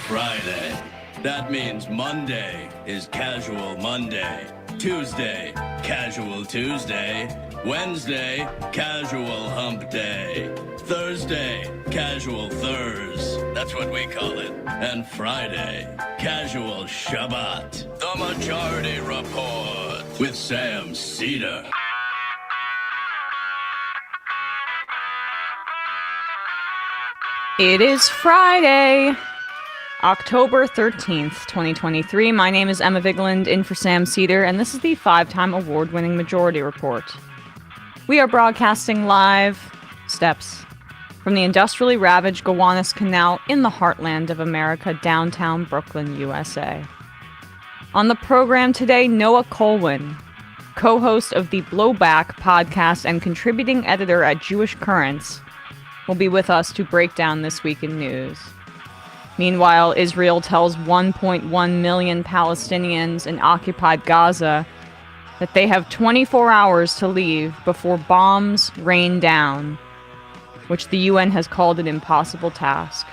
Friday. That means Monday is Casual Monday. Tuesday, Casual Tuesday. Wednesday, Casual Hump Day. Thursday, Casual Thurs. That's what we call it. And Friday, Casual Shabbat. The Majority Report with Sam Seder. It is Friday, October 13th, 2023. My name is Emma Vigeland, in for Sam Seder, and this is the 5-time award-winning Majority Report. We are broadcasting live steps from the industrially ravaged Gowanus Canal in the heartland of America, downtown Brooklyn, USA. On the program today, Noah Kulwin, co-host of the Blowback podcast and contributing editor at Jewish Currents, will be with us to break down this week in news. Meanwhile, Israel tells 1.1 million Palestinians in occupied Gaza that they have 24 hours to leave before bombs rain down, which the UN has called an impossible task.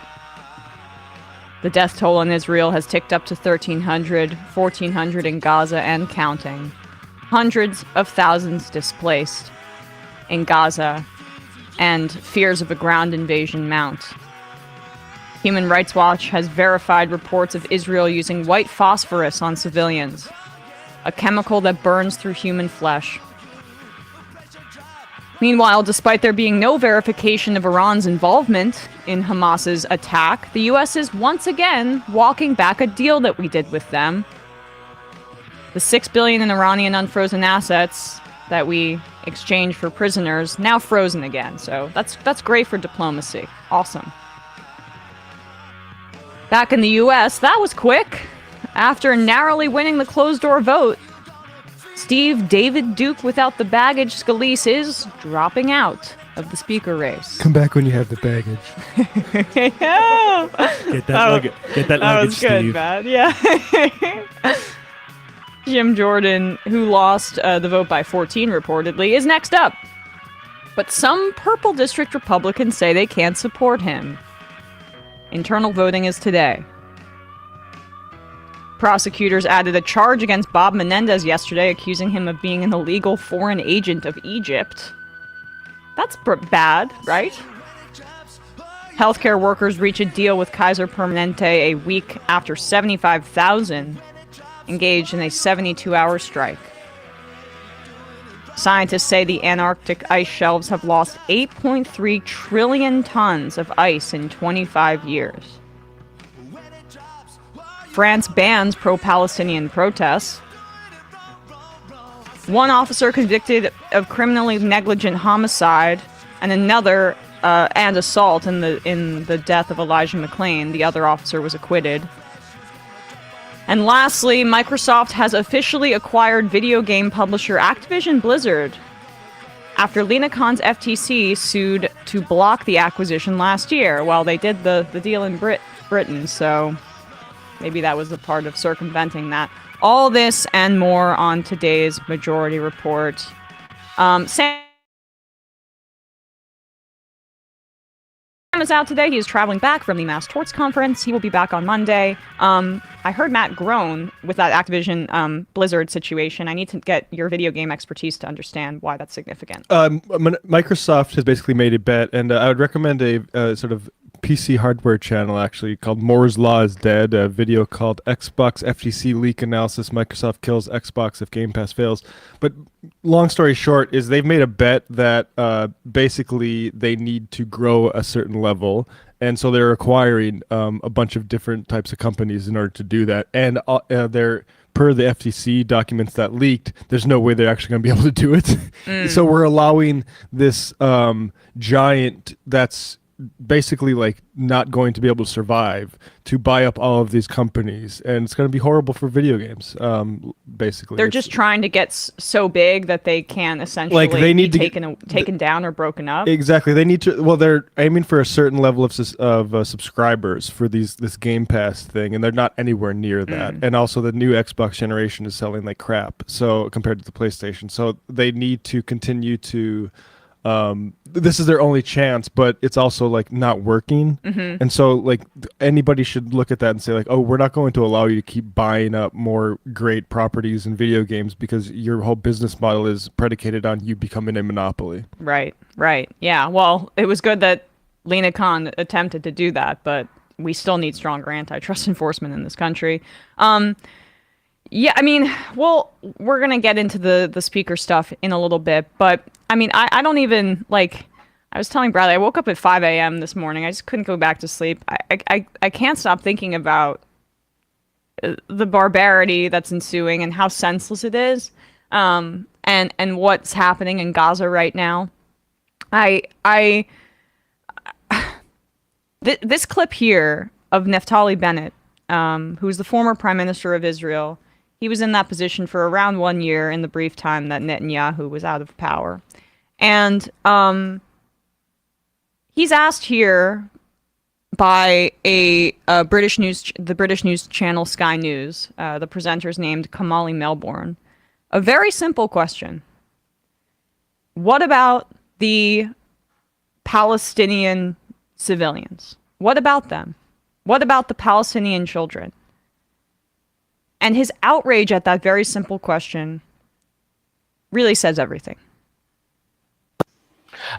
The death toll in Israel has ticked up to 1,300, 1,400 in Gaza and counting. Hundreds of thousands displaced in Gaza, and fears of a ground invasion mount. Human Rights Watch has verified reports of Israel using white phosphorus on civilians, a chemical that burns through human flesh. Meanwhile, despite there being no verification of Iran's involvement in Hamas's attack, the U.S. is once again walking back a deal that we did with them. The $6 billion in Iranian unfrozen assets that we exchanged for prisoners, now frozen again. So that's great for diplomacy. Awesome. Back in the U.S., that was quick. After narrowly winning the closed-door vote, Steve David Duke without the baggage Scalise is dropping out of the speaker race. Come back when you have the baggage. Yeah. Get that luggage. Get that luggage, was good, Steve. man. Yeah. Jim Jordan, who lost the vote by 14 reportedly, is next up. But some Purple District Republicans say they can't support him. Internal voting is today. Prosecutors added a charge against Bob Menendez yesterday, accusing him of being an illegal foreign agent of Egypt. That's bad, right? Healthcare workers reach a deal with Kaiser Permanente a week after 75,000 engaged in a 72-hour strike. Scientists say the Antarctic ice shelves have lost 8.3 trillion tons of ice in 25 years. France bans pro-Palestinian protests. One officer convicted of criminally negligent homicide, and another and assault in the death of Elijah McClain. The other officer was acquitted. And lastly, Microsoft has officially acquired video game publisher Activision Blizzard after Lina Khan's FTC sued to block the acquisition last year. Well, they did the deal in Britain, so maybe that was a part of circumventing that. All this and more on today's Majority Report. Sam is out today. He is traveling back from the Mass Torts Conference. He will be back on Monday. I heard Matt groan with that Activision Blizzard situation. I need to get your video game expertise to understand why that's significant. Microsoft has basically made a bet, and I would recommend a sort of PC hardware channel actually called Moore's Law is Dead, a video called Xbox FTC Leak Analysis, Microsoft Kills Xbox if Game Pass Fails. But long story short is they've made a bet that basically they need to grow a certain level, and so they're acquiring a bunch of different types of companies in order to do that. And they're per the FTC documents that leaked, there's no way they're actually going to be able to do it. So we're allowing this giant that's basically like not going to be able to survive to buy up all of these companies, and it's going to be horrible for video games. Basically, they're just trying to get so big that they can essentially they need be taken down or broken up. Exactly, they need to. Well, they're aiming for a certain level of subscribers for this Game Pass thing, and they're not anywhere near that. And also, the new Xbox generation is selling like crap. So compared to the PlayStation, so they need to continue to this is their only chance, but it's also like not working. And so like anybody should look at that and say like, oh, we're not going to allow you to keep buying up more great properties and video games because your whole business model is predicated on you becoming a monopoly. Right. Yeah. Well, it was good that Lena Khan attempted to do that, but we still need stronger antitrust enforcement in this country. Yeah, I mean, well, we're going to get into the speaker stuff in a little bit, but I mean, I don't even, like, I was telling Bradley, I woke up at 5 a.m. this morning. I just couldn't go back to sleep. I can't stop thinking about the barbarity that's ensuing and how senseless it is, and what's happening in Gaza right now. This clip here of Naftali Bennett, who's the former prime minister of Israel. He was in that position for around 1 year in the brief time that Netanyahu was out of power. And he's asked here by the British news channel Sky News, the presenter's named Kamali Melbourne, a very simple question. What about the Palestinian civilians? What about them? What about the Palestinian children? And his outrage at that very simple question really says everything.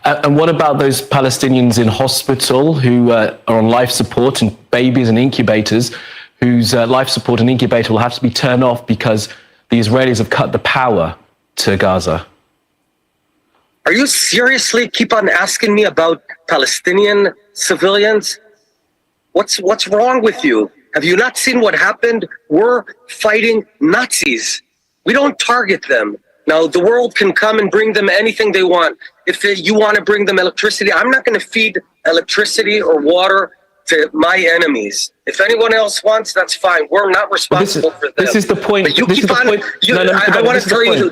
And what about those Palestinians in hospital who are on life support, and babies and incubators whose life support and incubator will have to be turned off because the Israelis have cut the power to Gaza? Are you seriously keep on asking me about Palestinian civilians? What's wrong with you? Have you not seen what happened? We're fighting Nazis. We don't target them. Now, the world can come and bring them anything they want. If you want to bring them electricity, I'm not going to feed electricity or water to my enemies. If anyone else wants, that's fine. We're not responsible for them. This is the point. But you this keep is on. the point. I want to tell you.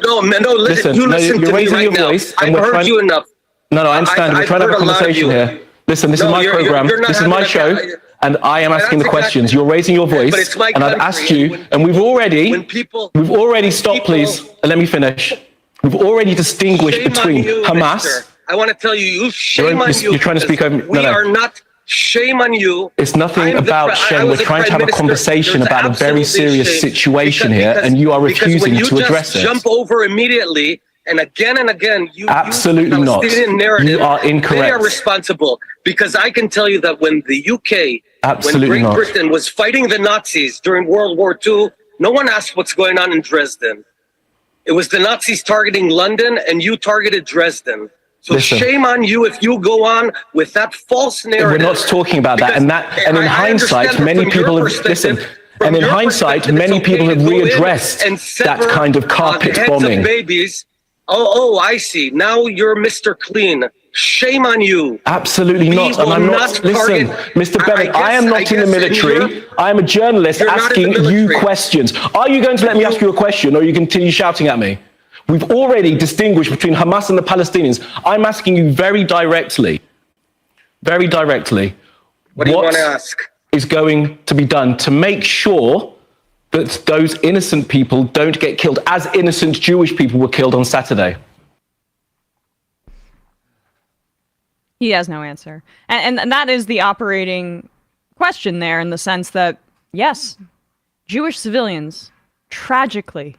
Listen. You listen to me right now. I've heard you enough. No, I understand. We're trying to have a conversation here. Listen, this is my program. This is my show. And I am asking the questions. You're raising your voice, and I've asked you, and we've already stopped, please, and let me finish. We've already distinguished between Hamas. I want to tell you, shame on you. You're trying to speak over. We are not. Shame on you. It's nothing about shame. We're trying to have a conversation about a very serious situation here, and you are refusing to address it. Jump over immediately. And again, you absolutely use not. Narrative, you are incorrect. They are responsible, because I can tell you that when the UK, absolutely when Great Britain was fighting the Nazis during World War II, no one asked what's going on in Dresden. It was the Nazis targeting London, and you targeted Dresden. So listen, shame on you if you go on with that false narrative. We're not talking about that, and in hindsight, many people have listened. And in hindsight, many people have readdressed that kind of carpet bombing. Babies. Oh, I see. Now you're Mr. Clean. Shame on you. Absolutely not. And I'm not. Listen, Mr. Bennett, I am not in the military. I am a journalist asking you questions. Are you going to let me ask you a question, or are you continue shouting at me? We've already distinguished between Hamas and the Palestinians. I'm asking you very directly. What do you want to ask? Is going to be done to make sure that those innocent people don't get killed, as innocent Jewish people were killed on Saturday? He has no answer. And that is the operating question there, in the sense that, yes, Jewish civilians, tragically,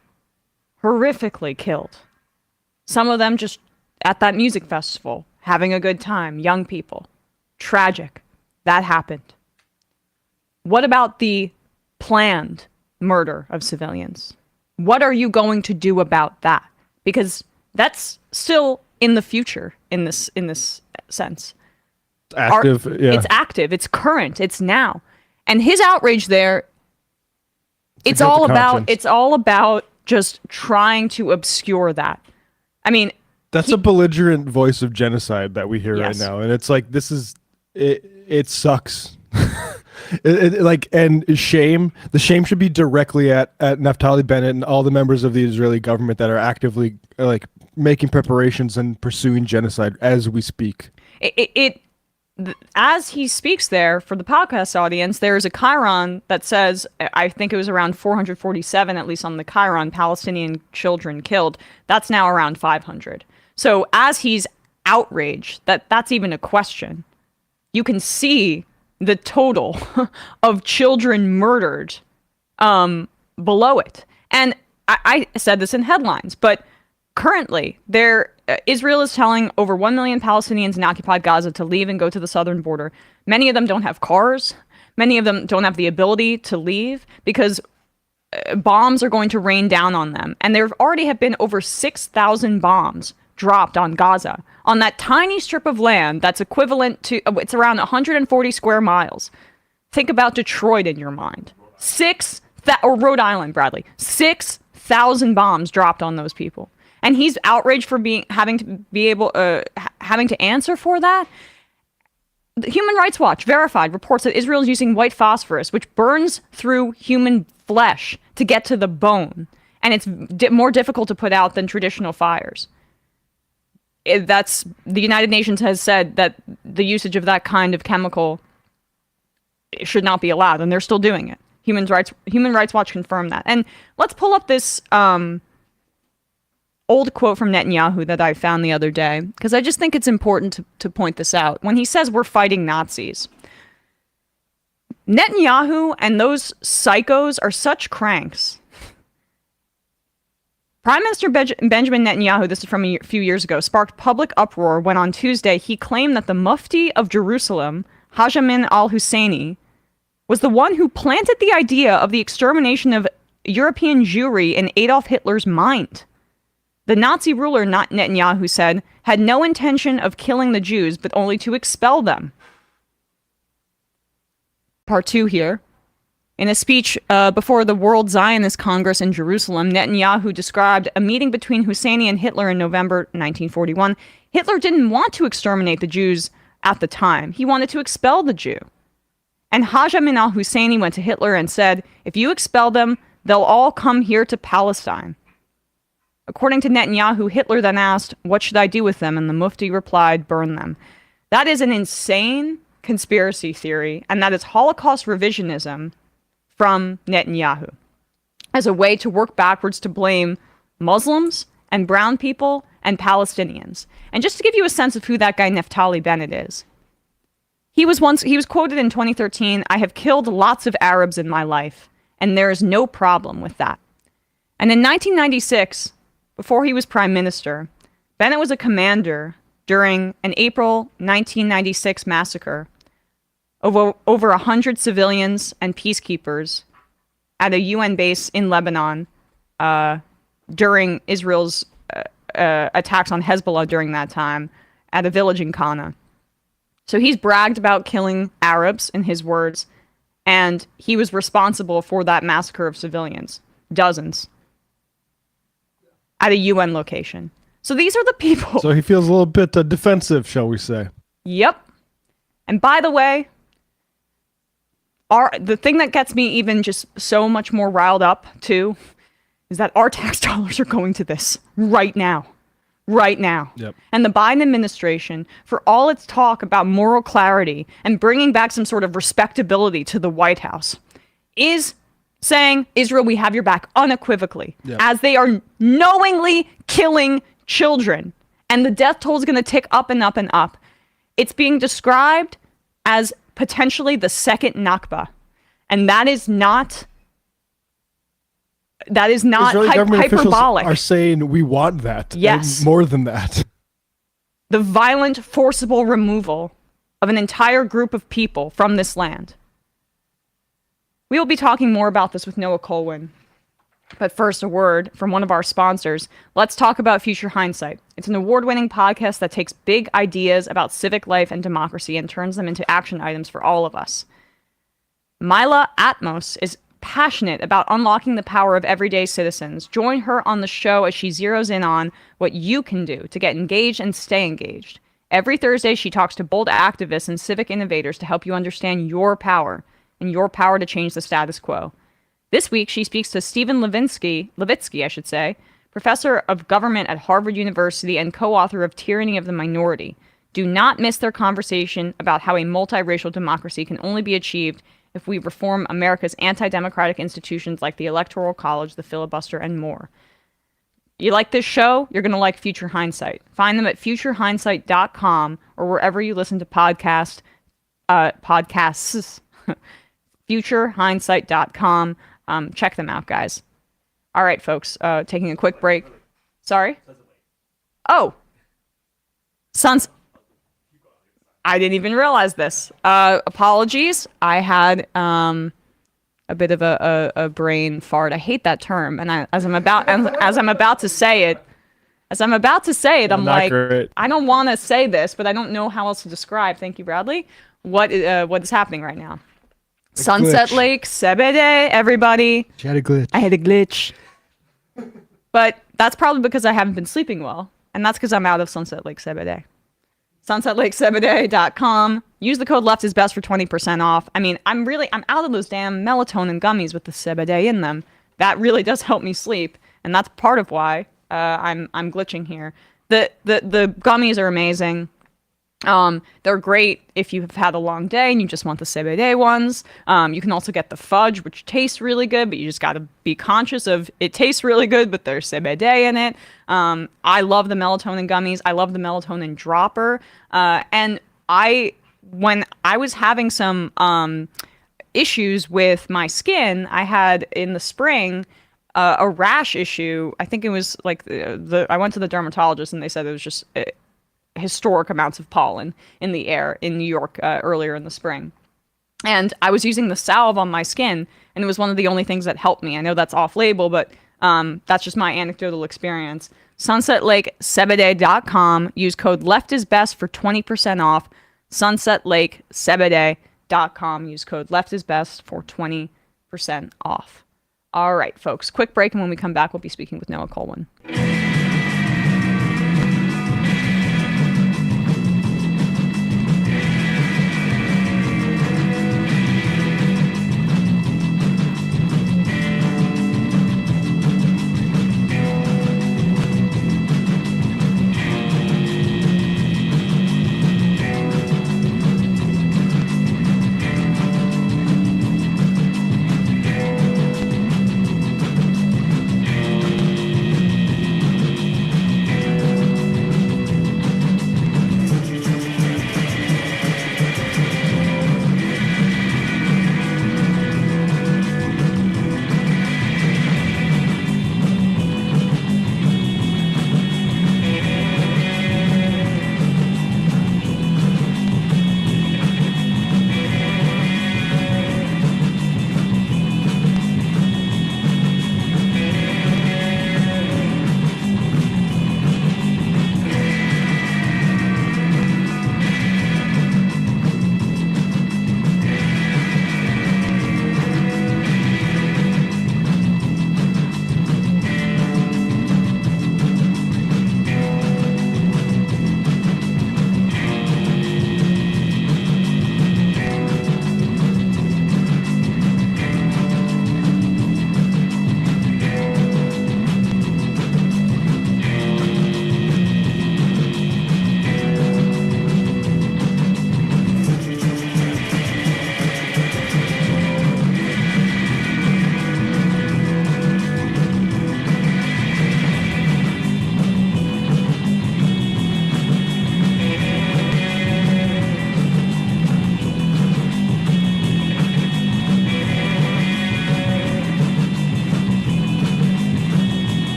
horrifically killed. Some of them just at that music festival, having a good time, young people. Tragic. That happened. What about the planned murder of civilians? What are you going to do about that? Because that's still in the future in this sense. Active, yeah. It's active, it's current, it's now. And his outrage there, it's all about just trying to obscure that. I mean, that's a belligerent voice of genocide that we hear yes. right now, and it's like, this is it sucks. And shame. The shame should be directly at Naftali Bennett and all the members of the Israeli government that are actively making preparations and pursuing genocide as we speak. As he speaks there, for the podcast audience, there is a chyron that says, I think it was around 447, at least on the chyron, Palestinian children killed. That's now around 500. So as he's outrage that that's even a question. You can see the total of children murdered below it. And I said this in headlines, but currently Israel is telling over 1 million Palestinians in occupied Gaza to leave and go to the southern border. Many of them don't have cars. Many of them don't have the ability to leave because bombs are going to rain down on them. And there already have been over 6,000 bombs dropped on Gaza, on that tiny strip of land that's equivalent to, it's around 140 square miles. Think about Detroit in your mind. Or Rhode Island, Bradley. 6,000 bombs dropped on those people. And he's outraged for having to answer for that. The Human Rights Watch verified reports that Israel is using white phosphorus, which burns through human flesh to get to the bone, and it's more difficult to put out than traditional fires. The United Nations has said that the usage of that kind of chemical should not be allowed, and they're still doing it. Human Rights Watch confirmed that. And let's pull up this old quote from Netanyahu that I found the other day, because I just think it's important to point this out. When he says we're fighting Nazis, Netanyahu and those psychos are such cranks. Prime Minister Benjamin Netanyahu, this is from a few years ago, sparked public uproar when on Tuesday he claimed that the Mufti of Jerusalem, Haj Amin al-Husseini, was the one who planted the idea of the extermination of European Jewry in Adolf Hitler's mind. The Nazi ruler, Netanyahu said, had no intention of killing the Jews, but only to expel them. Part 2 here. In a speech before the World Zionist Congress in Jerusalem, Netanyahu described a meeting between Husseini and Hitler in November 1941. Hitler didn't want to exterminate the Jews at the time. He wanted to expel the Jew. And Haj Amin al-Husseini went to Hitler and said, if you expel them, they'll all come here to Palestine. According to Netanyahu, Hitler then asked, what should I do with them? And the Mufti replied, burn them. That is an insane conspiracy theory, and that is Holocaust revisionism from Netanyahu as a way to work backwards to blame Muslims and brown people and Palestinians. And just to give you a sense of who that guy Naftali Bennett is, he was quoted in 2013, I have killed lots of Arabs in my life, and there is no problem with that. And in 1996, before he was prime minister, Bennett was a commander during an April 1996 massacre of over 100 civilians and peacekeepers at a UN base in Lebanon during Israel's attacks on Hezbollah during that time at a village in Kana. So he's bragged about killing Arabs, in his words, and he was responsible for that massacre of civilians, dozens, at a UN location. So these are the people. So he feels a little bit defensive, shall we say. Yep. And by the way, the thing that gets me even just so much more riled up, too, is that our tax dollars are going to this right now. Right now. Yep. And the Biden administration, for all its talk about moral clarity and bringing back some sort of respectability to the White House, is saying, Israel, we have your back unequivocally, as they are knowingly killing children. And the death toll is going to tick up and up and up. It's being described as potentially the second Nakba. And that is not hyperbolic. Are saying we want that. Yes. And more than that. The violent, forcible removal of an entire group of people from this land. We will be talking more about this with Noah Kulwin. But first, a word from one of our sponsors. Let's talk about Future Hindsight. It's an award-winning podcast that takes big ideas about civic life and democracy and turns them into action items for all of us. Mila Atmos is passionate about unlocking the power of everyday citizens. Join her on the show as she zeroes in on what you can do to get engaged and stay engaged. Every Thursday, she talks to bold activists and civic innovators to help you understand your power and your power to change the status quo. This week, she speaks to Stephen Levitsky, professor of government at Harvard University and co-author of Tyranny of the Minority. Do not miss their conversation about how a multiracial democracy can only be achieved if we reform America's anti-democratic institutions like the Electoral College, the filibuster, and more. you like this show, you're going to like Future Hindsight. Find them at futurehindsight.com or wherever you listen to podcasts. futurehindsight.com. Check them out, guys. All right, folks, taking a quick break. Sorry? Oh. I didn't even realize this. Apologies. I had a bit of a brain fart. I hate that term. And as I'm about to say it, I'm like, great. I don't want to say this, but I don't know how else to describe. Thank you, Bradley. What is happening right now? Sunset glitch. Lake, Sebede, everybody. She had a glitch. I had a glitch. But that's probably because I haven't been sleeping well. And that's because I'm out of Sunset Lake Sebede. SunsetLakeSebede.com. Use the code LEFTISBEST for 20% off. I mean, I'm out of those damn melatonin gummies with the Sebede in them. That really does help me sleep. And that's part of why I'm glitching here. The gummies are amazing. They're great if you've had a long day and you just want the CBD ones. You can also get the fudge, which tastes really good, but you just got to be conscious of it tastes really good, but there's CBD in it. I love the melatonin gummies. I love the melatonin dropper. And when I was having some issues with my skin, I had in the spring a rash issue. I think it was like I went to the dermatologist and they said it was just historic amounts of pollen in the air in New York earlier in the spring. And I was using the salve on my skin, and it was one of the only things that helped me. I know that's off-label, but that's just my anecdotal experience. SunsetLakeSebede.com. Use code LEFTISBEST for 20% off. SunsetLakeSebede.com. Use code LEFTISBEST for 20% off. All right, folks, quick break, and when we come back, we'll be speaking with Noah Kulwin.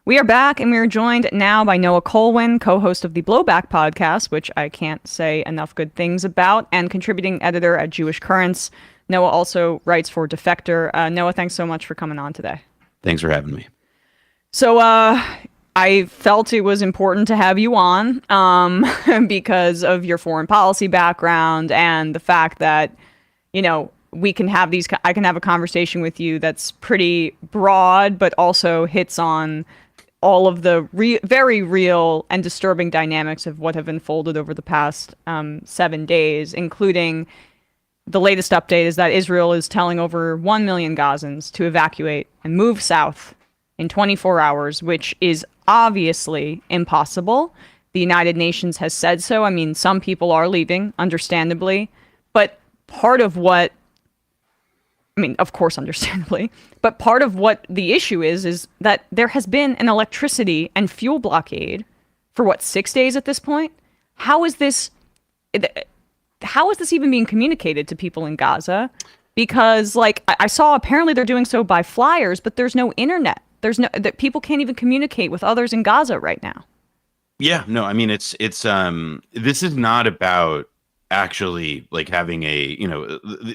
We are back, and we are joined now by Noah Kulwin, co-host of the Blowback podcast, which I can't say enough good things about, and contributing editor at Jewish Currents. Noah also writes for Defector. Noah, thanks so much for coming on today. Thanks for having me. So I felt it was important to have you on because of your foreign policy background and the fact that, you know, I can have a conversation with you that's pretty broad, but also hits on all of the very real and disturbing dynamics of what have unfolded over the past 7 days, including the latest update is that Israel is telling over 1 million Gazans to evacuate and move south in 24 hours, which is obviously impossible. The United Nations has said so. I mean, some people are leaving, understandably, but part of what, I mean, of course, understandably, but part of what the issue is that there has been an electricity and fuel blockade for what, 6 days at this point? How is this even being communicated to people in Gaza? Because, like, I saw apparently they're doing so by flyers, but there's no internet. That people can't even communicate with others in Gaza right now. Yeah, no, I mean, it's this is not about actually like having a,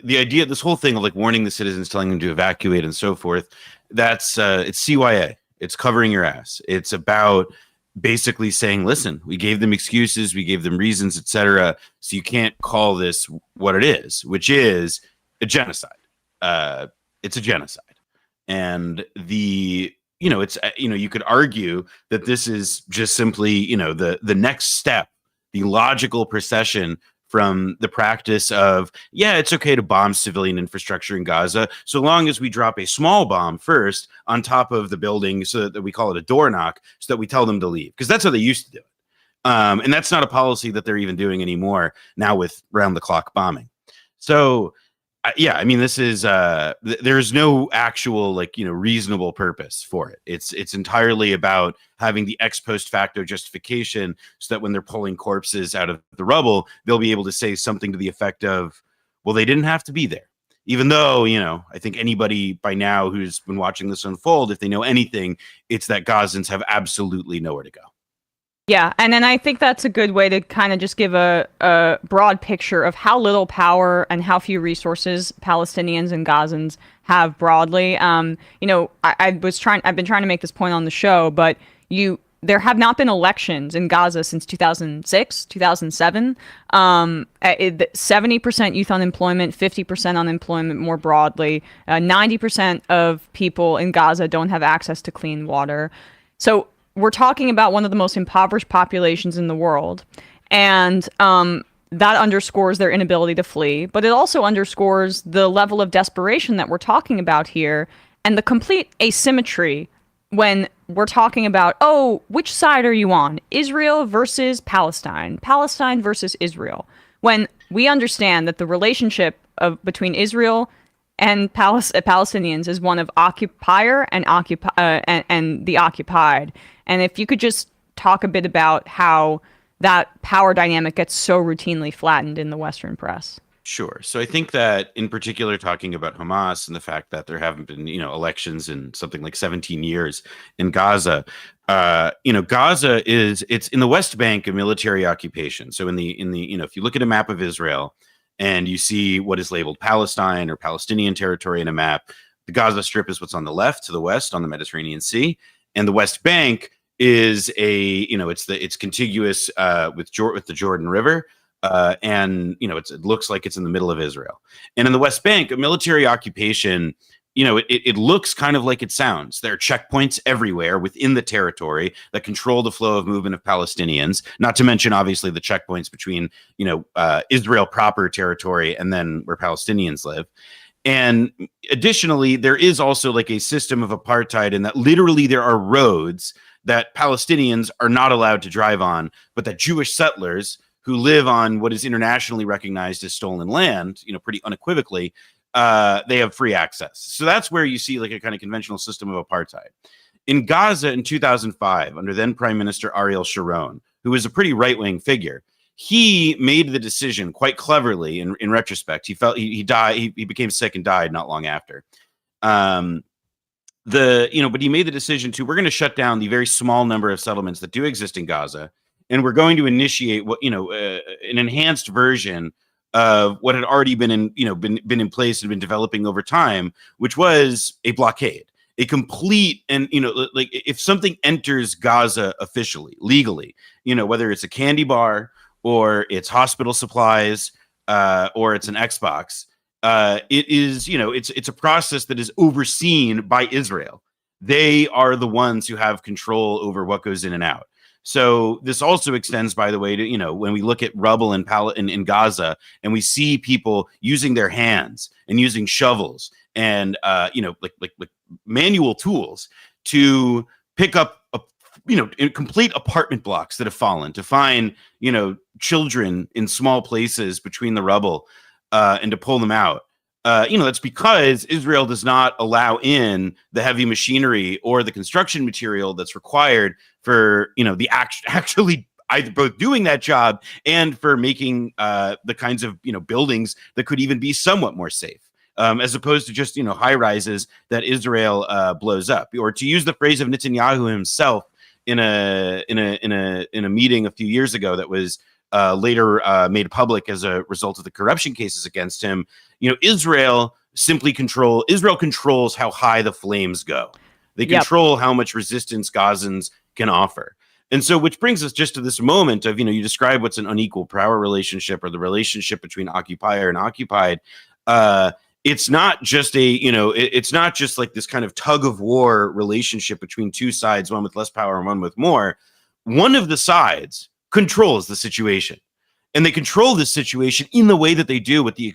the idea, this whole thing of like warning the citizens, telling them to evacuate and so forth. That's it's CYA. It's covering your ass. It's about basically saying, listen, we gave them excuses, we gave them reasons, etc. So you can't call this what it is, which is a genocide. It's a genocide. And it's, you could argue that this is just simply, the next step, the logical procession from the practice of, yeah, it's okay to bomb civilian infrastructure in Gaza, so long as we drop a small bomb first on top of the building so that we call it a door knock, so that we tell them to leave. Because that's how they used to do it. And that's not a policy that they're even doing anymore now with round-the-clock bombing. So, yeah, I mean, this is there's no actual reasonable purpose for it. It's entirely about having the ex post facto justification so that when they're pulling corpses out of the rubble, they'll be able to say something to the effect of, well, they didn't have to be there. Even though, I think anybody by now who's been watching this unfold, if they know anything, it's that Gazans have absolutely nowhere to go. Yeah, and then I think that's a good way to kind of just give a broad picture of how little power and how few resources Palestinians and Gazans have broadly. I've been trying to make this point on the show, but there have not been elections in Gaza since 2006, 2007. 70% youth unemployment, 50% unemployment more broadly. 90% of people in Gaza don't have access to clean water. So we're talking about one of the most impoverished populations in the world. And that underscores their inability to flee. But it also underscores the level of desperation that we're talking about here and the complete asymmetry when we're talking about, which side are you on? Israel versus Palestine. Palestine versus Israel. When we understand that the relationship between Israel and Palestinians is one of occupier and the occupied. And if you could just talk a bit about how that power dynamic gets so routinely flattened in the Western press. Sure. So I think that in particular, talking about Hamas and the fact that there haven't been, elections in something like 17 years in Gaza, Gaza it's in the West Bank, a military occupation. So in the if you look at a map of Israel and you see what is labeled Palestine or Palestinian territory in a map, the Gaza Strip is what's on the left to the west on the Mediterranean Sea. And the West Bank is it's contiguous with the Jordan River, and it looks like it's in the middle of Israel. And in the West Bank, a military occupation, it looks kind of like it sounds. There are checkpoints everywhere within the territory that control the flow of movement of Palestinians. Not to mention, obviously, the checkpoints between Israel proper territory and then where Palestinians live. And additionally, there is also like a system of apartheid in that literally there are roads that Palestinians are not allowed to drive on, but that Jewish settlers who live on what is internationally recognized as stolen land, pretty unequivocally, they have free access. So that's where you see like a kind of conventional system of apartheid. In Gaza in 2005, under then Prime Minister Ariel Sharon, who was a pretty right-wing figure, he made the decision quite cleverly. In retrospect, he felt he died. He became sick and died not long after. But he made the decision to, we're going to shut down the very small number of settlements that do exist in Gaza, and we're going to initiate an enhanced version of what had already been in place and been developing over time, which was a blockade. A complete, and like if something enters Gaza officially, legally, whether it's a candy bar or it's hospital supplies, or it's an Xbox, it is, it's a process that is overseen by Israel. They are the ones who have control over what goes in and out. So this also extends, by the way, to, when we look at rubble in Gaza, and we see people using their hands and using shovels and like manual tools to pick up in complete apartment blocks that have fallen, to find children in small places between the rubble, and to pull them out. That's because Israel does not allow in the heavy machinery or the construction material that's required for the actually either both doing that job and for making the kinds of buildings that could even be somewhat more safe. As opposed to just high rises that Israel blows up. Or to use the phrase of Netanyahu himself in a meeting a few years ago that was later made public as a result of the corruption cases against him, Israel controls how high the flames go. They control how much resistance Gazans can offer. And so, which brings us just to this moment of, you describe what's an unequal power relationship, or the relationship between occupier and occupied. It's not just it's not just like this kind of tug of war relationship between two sides, one with less power and one with more. One of the sides controls the situation, and they control this situation in the way that they do with the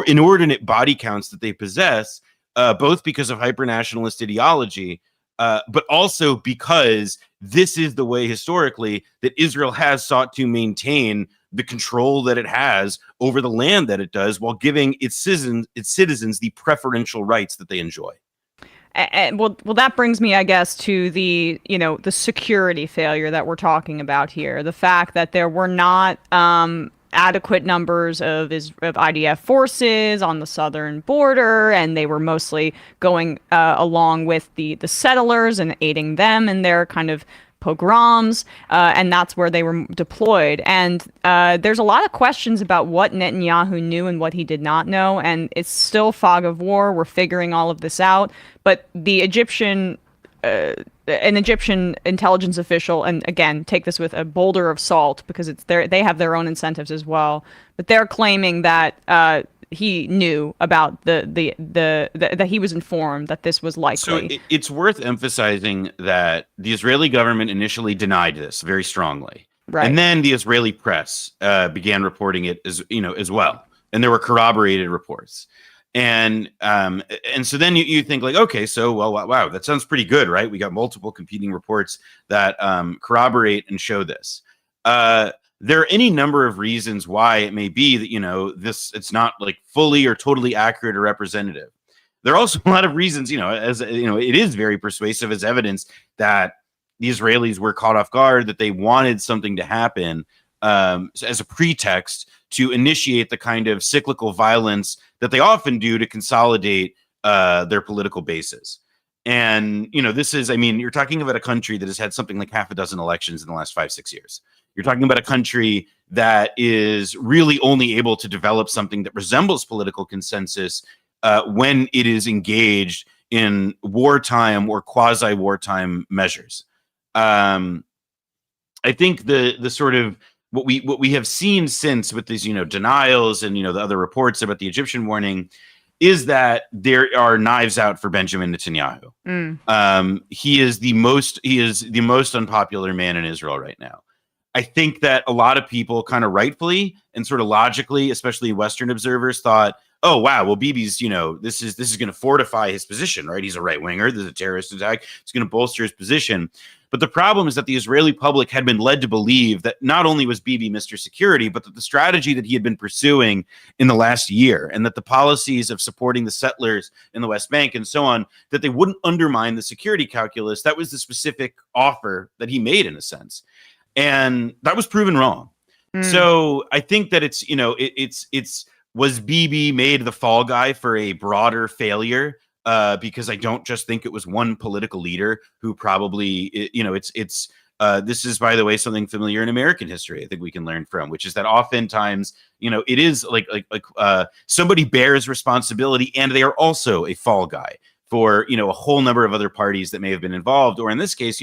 inordinate body counts that they possess, both because of hyper-nationalist ideology, but also because this is the way historically that Israel has sought to maintain the control that it has over the land that it does, while giving its citizens the preferential rights that they enjoy. And well, that brings me, I guess, to the the security failure that we're talking about here. The fact that there were not adequate numbers of IDF forces on the southern border, and they were mostly going along with the settlers and aiding them in their kind of pogroms, and that's where they were deployed. And there's a lot of questions about what Netanyahu knew and what he did not know, and it's still fog of war. We're figuring all of this out, but the an Egyptian intelligence official, and again, take this with a boulder of salt because they have their own incentives as well, but they're claiming that he knew about that he was informed that this was likely. So it's worth emphasizing that the Israeli government initially denied this very strongly, right? And then the Israeli press began reporting it as well, and there were corroborated reports. And so then you think like, okay, so wow, that sounds pretty good, right? We got multiple competing reports that corroborate and show this. There are any number of reasons why it may be that it's not like fully or totally accurate or representative. There are also a lot of reasons, it is very persuasive as evidence that the Israelis were caught off guard, that they wanted something to happen as a pretext to initiate the kind of cyclical violence that they often do to consolidate their political bases. And, this is, you're talking about a country that has had something like half a dozen elections in the last 5-6 years. You're talking about a country that is really only able to develop something that resembles political consensus when it is engaged in wartime or quasi-wartime measures. I think the sort of what we have seen since with these denials and the other reports about the Egyptian warning is that there are knives out for Benjamin Netanyahu. He is the most unpopular man in Israel right now. I think that a lot of people kind of rightfully and sort of logically, especially Western observers, thought, oh, wow, well, Bibi's, this is going to fortify his position, right? He's a right winger. There's a terrorist attack. It's going to bolster his position. But the problem is that the Israeli public had been led to believe that not only was Bibi Mr. Security, but that the strategy that he had been pursuing in the last year, and that the policies of supporting the settlers in the West Bank and so on, that they wouldn't undermine the security calculus. That was the specific offer that he made, in a sense. And that was proven wrong. So I think that was Bibi made the fall guy for a broader failure? Because I don't just think it was one political leader who probably, this is, by the way, something familiar in American history. I think we can learn from, which is that oftentimes, it is like somebody bears responsibility and they are also a fall guy for, a whole number of other parties that may have been involved, or in this case,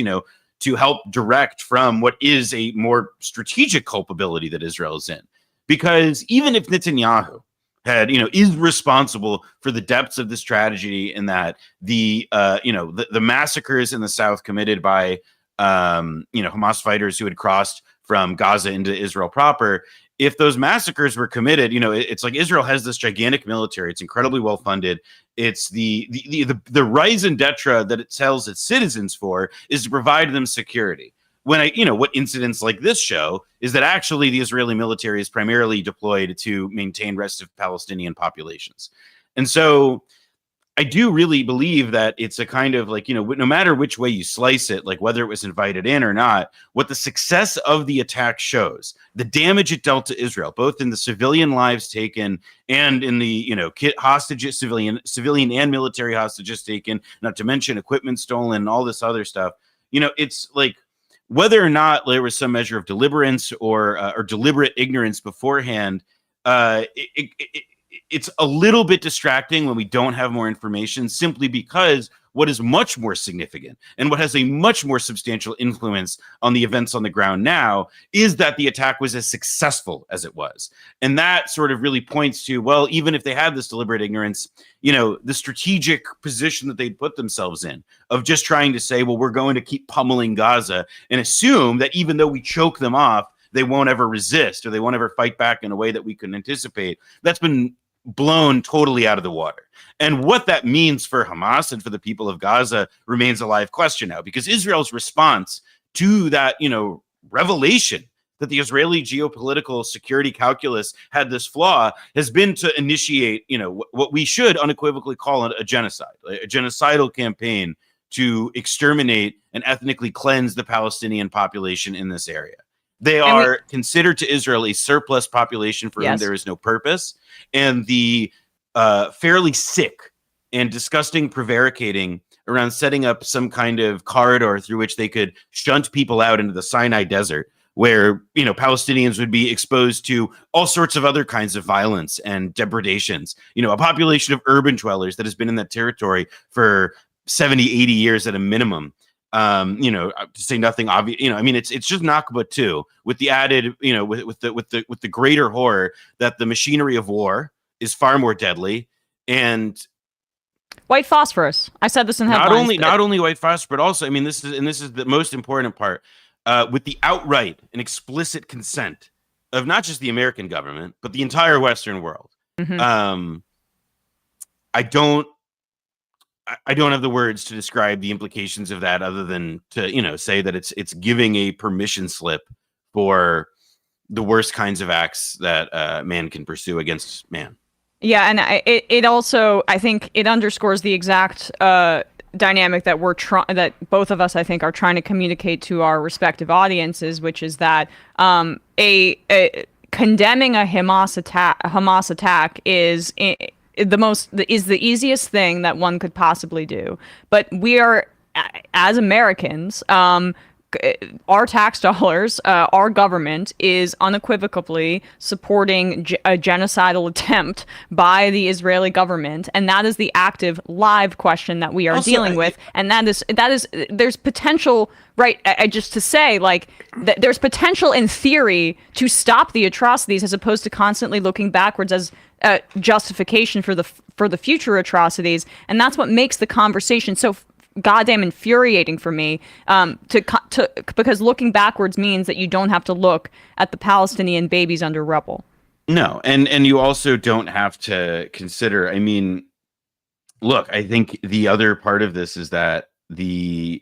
to help direct from what is a more strategic culpability that Israel is in. Because even if Netanyahu is responsible for the depths of this tragedy, in that the massacres in the South committed by Hamas fighters who had crossed from Gaza into Israel proper. If those massacres were committed, it's like Israel has this gigantic military. It's incredibly well funded. It's the raison d'etre that it tells its citizens for is to provide them security. When what incidents like this show is that actually the Israeli military is primarily deployed to maintain rest of Palestinian populations. And so I do really believe that it's a kind of like, no matter which way you slice it, like whether it was invited in or not, what the success of the attack shows, the damage it dealt to Israel, both in the civilian lives taken and in the, hostages, civilian and military hostages taken, not to mention equipment stolen and all this other stuff. It's like whether or not there was some measure of deliberance or deliberate ignorance beforehand, it's a little bit distracting when we don't have more information, simply because what is much more significant and what has a much more substantial influence on the events on the ground now is that the attack was as successful as it was. And that sort of really points to, well, even if they had this deliberate ignorance, the strategic position that they'd put themselves in of just trying to say, well, we're going to keep pummeling Gaza and assume that even though we choke them off, they won't ever resist or they won't ever fight back in a way that we couldn't anticipate. That's been blown totally out of the water. And what that means for Hamas and for the people of Gaza remains a live question now, because Israel's response to that, revelation that the Israeli geopolitical security calculus had this flaw has been to initiate, what we should unequivocally call a genocide, a genocidal campaign to exterminate and ethnically cleanse the Palestinian population in this area. They are considered to Israel a surplus population for whom there is no purpose. And the fairly sick and disgusting prevaricating around setting up some kind of corridor through which they could shunt people out into the Sinai desert, where, Palestinians would be exposed to all sorts of other kinds of violence and depredations. A population of urban dwellers that has been in that territory for 70, 80 years at a minimum. To say nothing obvious, it's just Nakba too, with the added, with the greater horror that the machinery of war is far more deadly, and white phosphorus. I said this in headlines. Not only white phosphorus, but also, this is the most important part, with the outright and explicit consent of not just the American government, but the entire Western world. Mm-hmm. I don't have the words to describe the implications of that, other than to, say that it's giving a permission slip for the worst kinds of acts that man can pursue against man. Yeah, and it also, I think it underscores the exact dynamic that that both of us, I think, are trying to communicate to our respective audiences, which is that condemning a Hamas attack is the easiest thing that one could possibly do. But we are, as Americans, our tax dollars, our government is unequivocally supporting a genocidal attempt by the Israeli government, and that is the active, live question that we are dealing with. And that is there's potential, right? Just to say, like, there's potential in theory to stop the atrocities, as opposed to constantly looking backwards as justification for the future atrocities. And that's what makes the conversation so goddamn infuriating for me, because looking backwards means that you don't have to look at the Palestinian babies under rubble. No, and you also don't have to consider, look, I think the other part of this is that there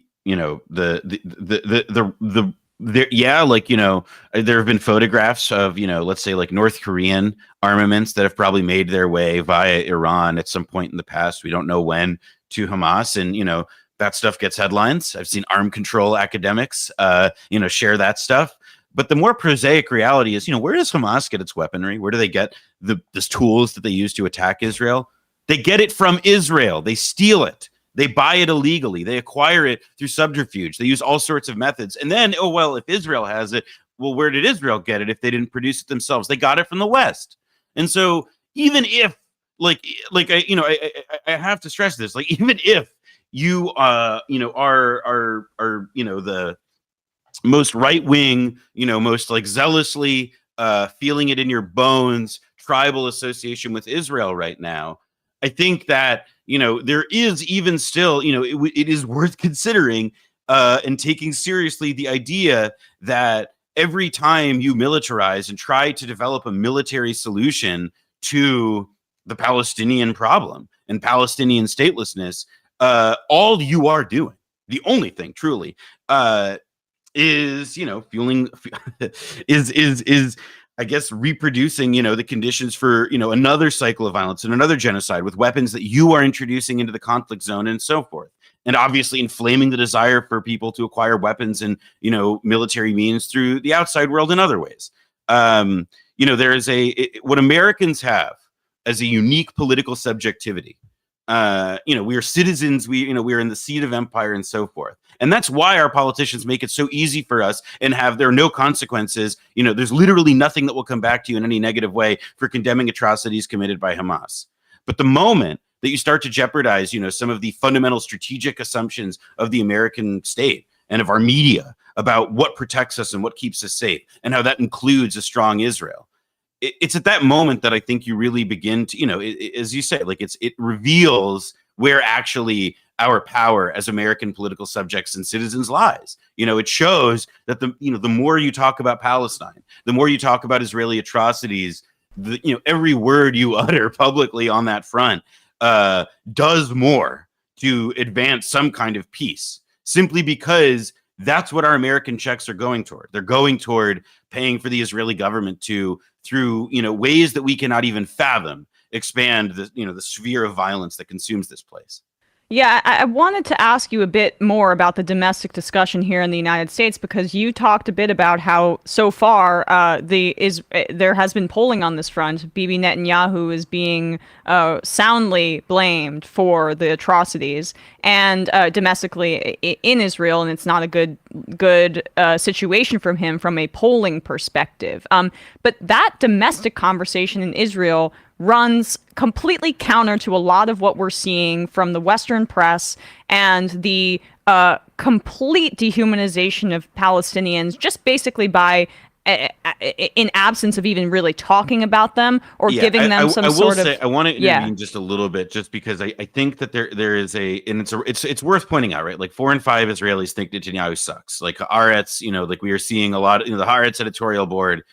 have been photographs of, let's say, like, North Korean armaments that have probably made their way via Iran at some point in the past, we don't know when, to Hamas, and that stuff gets headlines. I've seen arm control academics share that stuff. But the more prosaic reality is, where does Hamas get its weaponry? Where do they get the tools that they use to attack Israel? They get it from Israel. They steal it. They buy it illegally. They acquire it through subterfuge. They use all sorts of methods. And then, if Israel has it, well, where did Israel get it if they didn't produce it themselves? They got it from the West. And so even if, I have to stress this, like, even if you, are the most right-wing, most, like, zealously feeling it in your bones tribal association with Israel right now, I think that, there is even still, it is worth considering and taking seriously the idea that every time you militarize and try to develop a military solution to the Palestinian problem and Palestinian statelessness, all you are doing, the only thing truly, is, fueling, is I guess reproducing, the conditions for, another cycle of violence and another genocide with weapons that you are introducing into the conflict zone and so forth. And obviously inflaming the desire for people to acquire weapons and, military means through the outside world in other ways. There is what Americans have as a unique political subjectivity. We are citizens, we are in the seat of empire and so forth. And that's why our politicians make it so easy for us and there are no consequences. There's literally nothing that will come back to you in any negative way for condemning atrocities committed by Hamas. But the moment that you start to jeopardize, some of the fundamental strategic assumptions of the American state and of our media about what protects us and what keeps us safe and how that includes a strong Israel. It's at that moment that I think you really begin to, as you say, like it reveals where actually our power as American political subjects and citizens lies. It shows that the more you talk about Palestine, the more you talk about Israeli atrocities, every word you utter publicly on that front does more to advance some kind of peace, simply because that's what our American checks are going toward. They're going toward paying for the Israeli government to, through ways that we cannot even fathom, expand the sphere of violence that consumes this place. Yeah, I wanted to ask you a bit more about the domestic discussion here in the United States, because you talked a bit about how so far there has been polling on this front. Bibi Netanyahu is being soundly blamed for the atrocities and domestically in Israel, and it's not a good situation from him from a polling perspective. But that domestic conversation in Israel runs completely counter to a lot of what we're seeing from the Western press and the complete dehumanization of Palestinians, just basically by in absence of even really talking about them or giving them some sort of. I want to intervene just a little bit, just because I think that there is it's worth pointing out, right? Like 4 in 5 Israelis think Netanyahu sucks. Like Haaretz, like we are seeing a lot of, the Haaretz editorial board,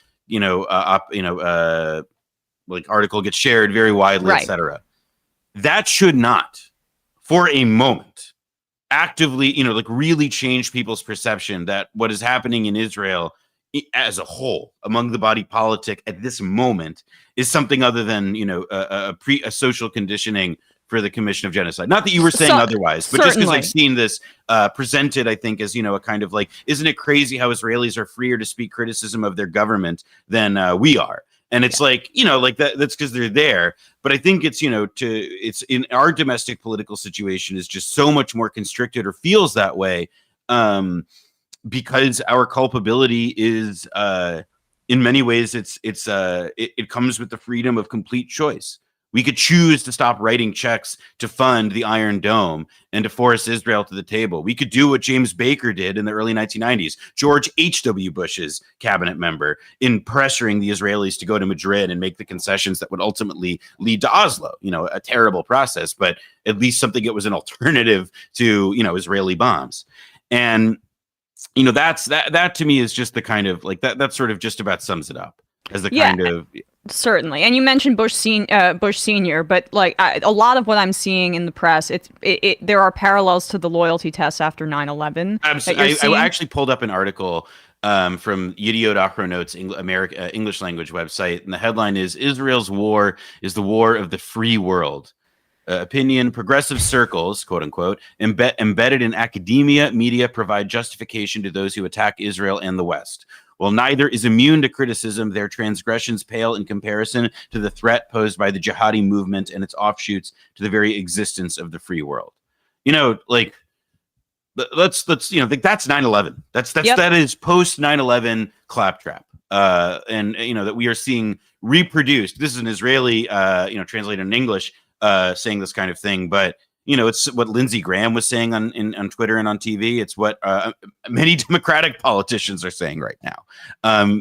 like article gets shared very widely, right, etc. That should not, for a moment, actively, really change people's perception that what is happening in Israel as a whole among the body politic at this moment is something other than, a social conditioning for the commission of genocide. Not that you were saying otherwise, but just because I've seen this presented, I think, as, a kind of like, isn't it crazy how Israelis are freer to speak criticism of their government than we are? And it's like that's because they're there. But I think it's, it's in our domestic political situation is just so much more constricted, or feels that way, because our culpability is, in many ways, it comes with the freedom of complete choice. We could choose to stop writing checks to fund the Iron Dome and to force Israel to the table. We could do what James Baker did in the early 1990s, George H.W. Bush's cabinet member, in pressuring the Israelis to go to Madrid and make the concessions that would ultimately lead to Oslo. A terrible process, but at least something that was an alternative to, Israeli bombs. And, that to me is just the kind of like that sort of just about sums it up as the kind of. Certainly, and you mentioned Bush Senior, but like a lot of what I'm seeing in the press, there are parallels to the loyalty tests after 9/11. I actually pulled up an article from Yediot Achronot's English language website, and the headline is "Israel's war is the war of the free world." Opinion: progressive circles, quote unquote, embedded in academia, media provide justification to those who attack Israel and the West. While neither is immune to criticism, their transgressions pale in comparison to the threat posed by the jihadi movement and its offshoots to the very existence of the free world. Like that's 9/11. That is post 9/11 claptrap. And that we are seeing reproduced. This is an Israeli, translated in English, saying this kind of thing, but it's what Lindsey Graham was saying on Twitter and on TV. It's what many Democratic politicians are saying right now.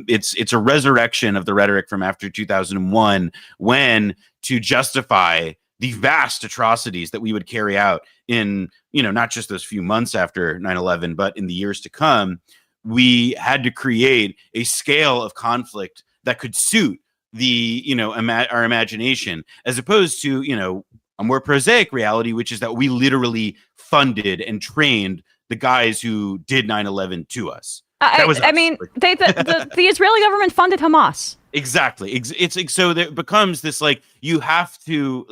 It's a resurrection of the rhetoric from after 2001, when to justify the vast atrocities that we would carry out in, not just those few months after 9/11, but in the years to come, we had to create a scale of conflict that could suit the, our imagination, as opposed to, a more prosaic reality, which is that we literally funded and trained the guys who did 9/11 to us. I mean, the Israeli government funded Hamas. Exactly. It's so there becomes this, like, you have to,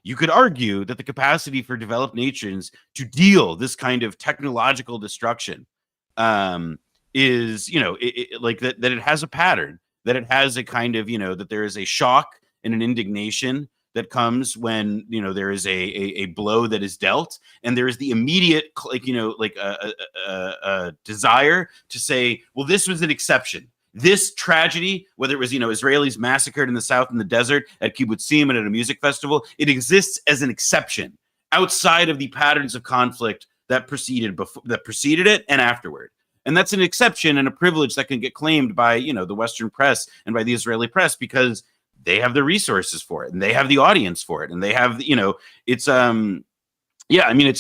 you could argue that the capacity for developed nations to deal this kind of technological destruction is, that it has a pattern, that it has a kind of, that there is a shock and an indignation that comes when, there is a blow that is dealt, and there is the immediate, a desire to say, well, this was an exception. This tragedy, whether it was, Israelis massacred in the south in the desert at kibbutzim and at a music festival, it exists as an exception outside of the patterns of conflict that preceded it and afterward. And that's an exception and a privilege that can get claimed by, the Western press and by the Israeli press, because they have the resources for it and they have the audience for it. And they have, it's,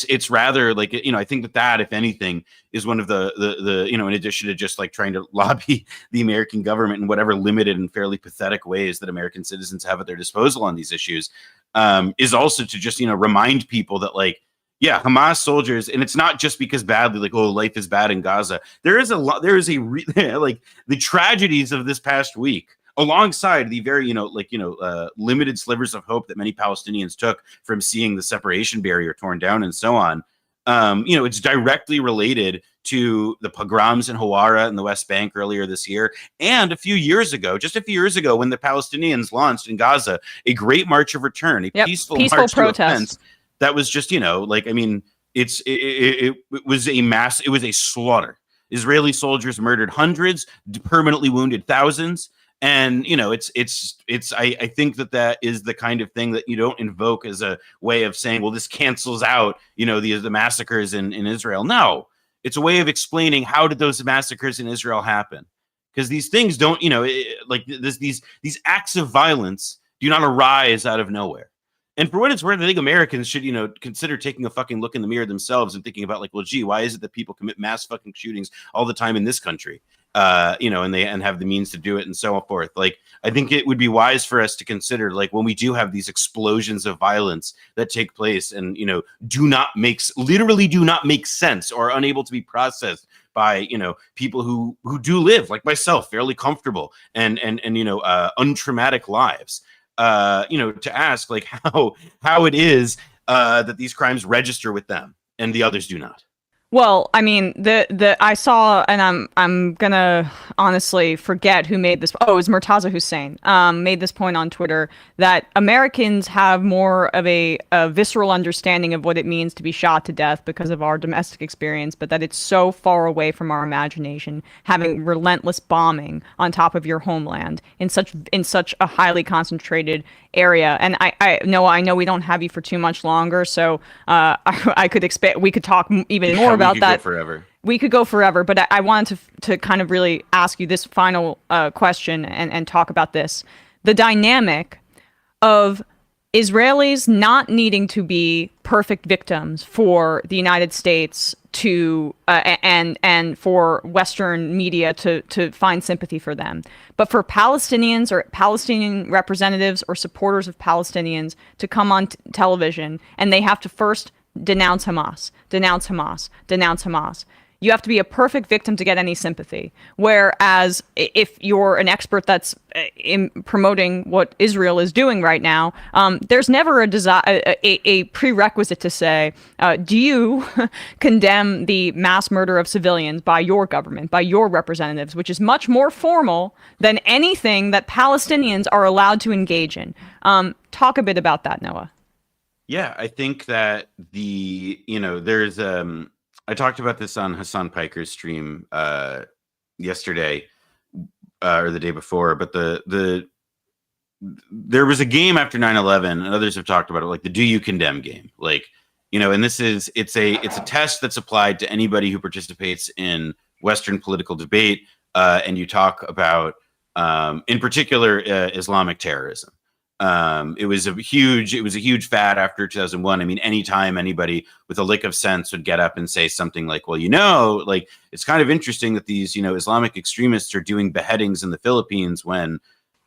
it's rather like, I think that, if anything, is one of the in addition to just like trying to lobby the American government in whatever limited and fairly pathetic ways that American citizens have at their disposal on these issues, is also to just, remind people that, like, yeah, Hamas soldiers, and it's not just because badly, like, oh, life is bad in Gaza. There is the tragedies of this past week, alongside the very, limited slivers of hope that many Palestinians took from seeing the separation barrier torn down and so on. It's directly related to the pogroms in Hawara in the West Bank earlier this year. And just a few years ago, when the Palestinians launched in Gaza a great march of return, a peaceful march protest that was just, it was a mass, it was a slaughter. Israeli soldiers murdered hundreds, permanently wounded thousands. And, I think that is the kind of thing that you don't invoke as a way of saying, well, this cancels out, the massacres in Israel. No, it's a way of explaining, how did those massacres in Israel happen? Because these things don't, these acts of violence do not arise out of nowhere. And for what it's worth, I think Americans should, consider taking a fucking look in the mirror themselves and thinking about, like, well, gee, why is it that people commit mass fucking shootings all the time in this country? And have the means to do it and so forth. Like, I think it would be wise for us to consider, like, when we do have these explosions of violence that take place and, literally do not make sense or are unable to be processed by, people who do live, like myself, fairly comfortable and untraumatic lives, to ask, like, how it is that these crimes register with them and the others do not. Well, I mean, I saw, and I'm gonna honestly forget who made this. Oh, it was Murtaza Hussein. Made this point on Twitter that Americans have more of a visceral understanding of what it means to be shot to death because of our domestic experience, but that it's so far away from our imagination, having relentless bombing on top of your homeland in such a highly concentrated area. And I know we don't have you for too much longer, so I could expect we could talk even more about that. We could go forever, but I wanted to kind of really ask you this final question and talk about this. The dynamic of Israelis not needing to be perfect victims for the United States to and for Western media to find sympathy for them, but for Palestinians or Palestinian representatives or supporters of Palestinians to come on television and they have to first denounce Hamas, denounce Hamas, denounce Hamas. You have to be a perfect victim to get any sympathy. Whereas if you're an expert that's in promoting what Israel is doing right now, there's never a prerequisite to say, do you condemn the mass murder of civilians by your government, by your representatives, which is much more formal than anything that Palestinians are allowed to engage in. Talk a bit about that, Noah. Yeah, I think that there's I talked about this on Hassan Piker's stream yesterday or the day before, but there was a game after 9/11, and others have talked about it, like the "Do you condemn" game, like, and it's a test that's applied to anybody who participates in Western political debate, and you talk about in particular Islamic terrorism. It was a huge fad after 2001. I mean, anytime anybody with a lick of sense would get up and say something like, well, like it's kind of interesting that these, Islamic extremists are doing beheadings in the Philippines when,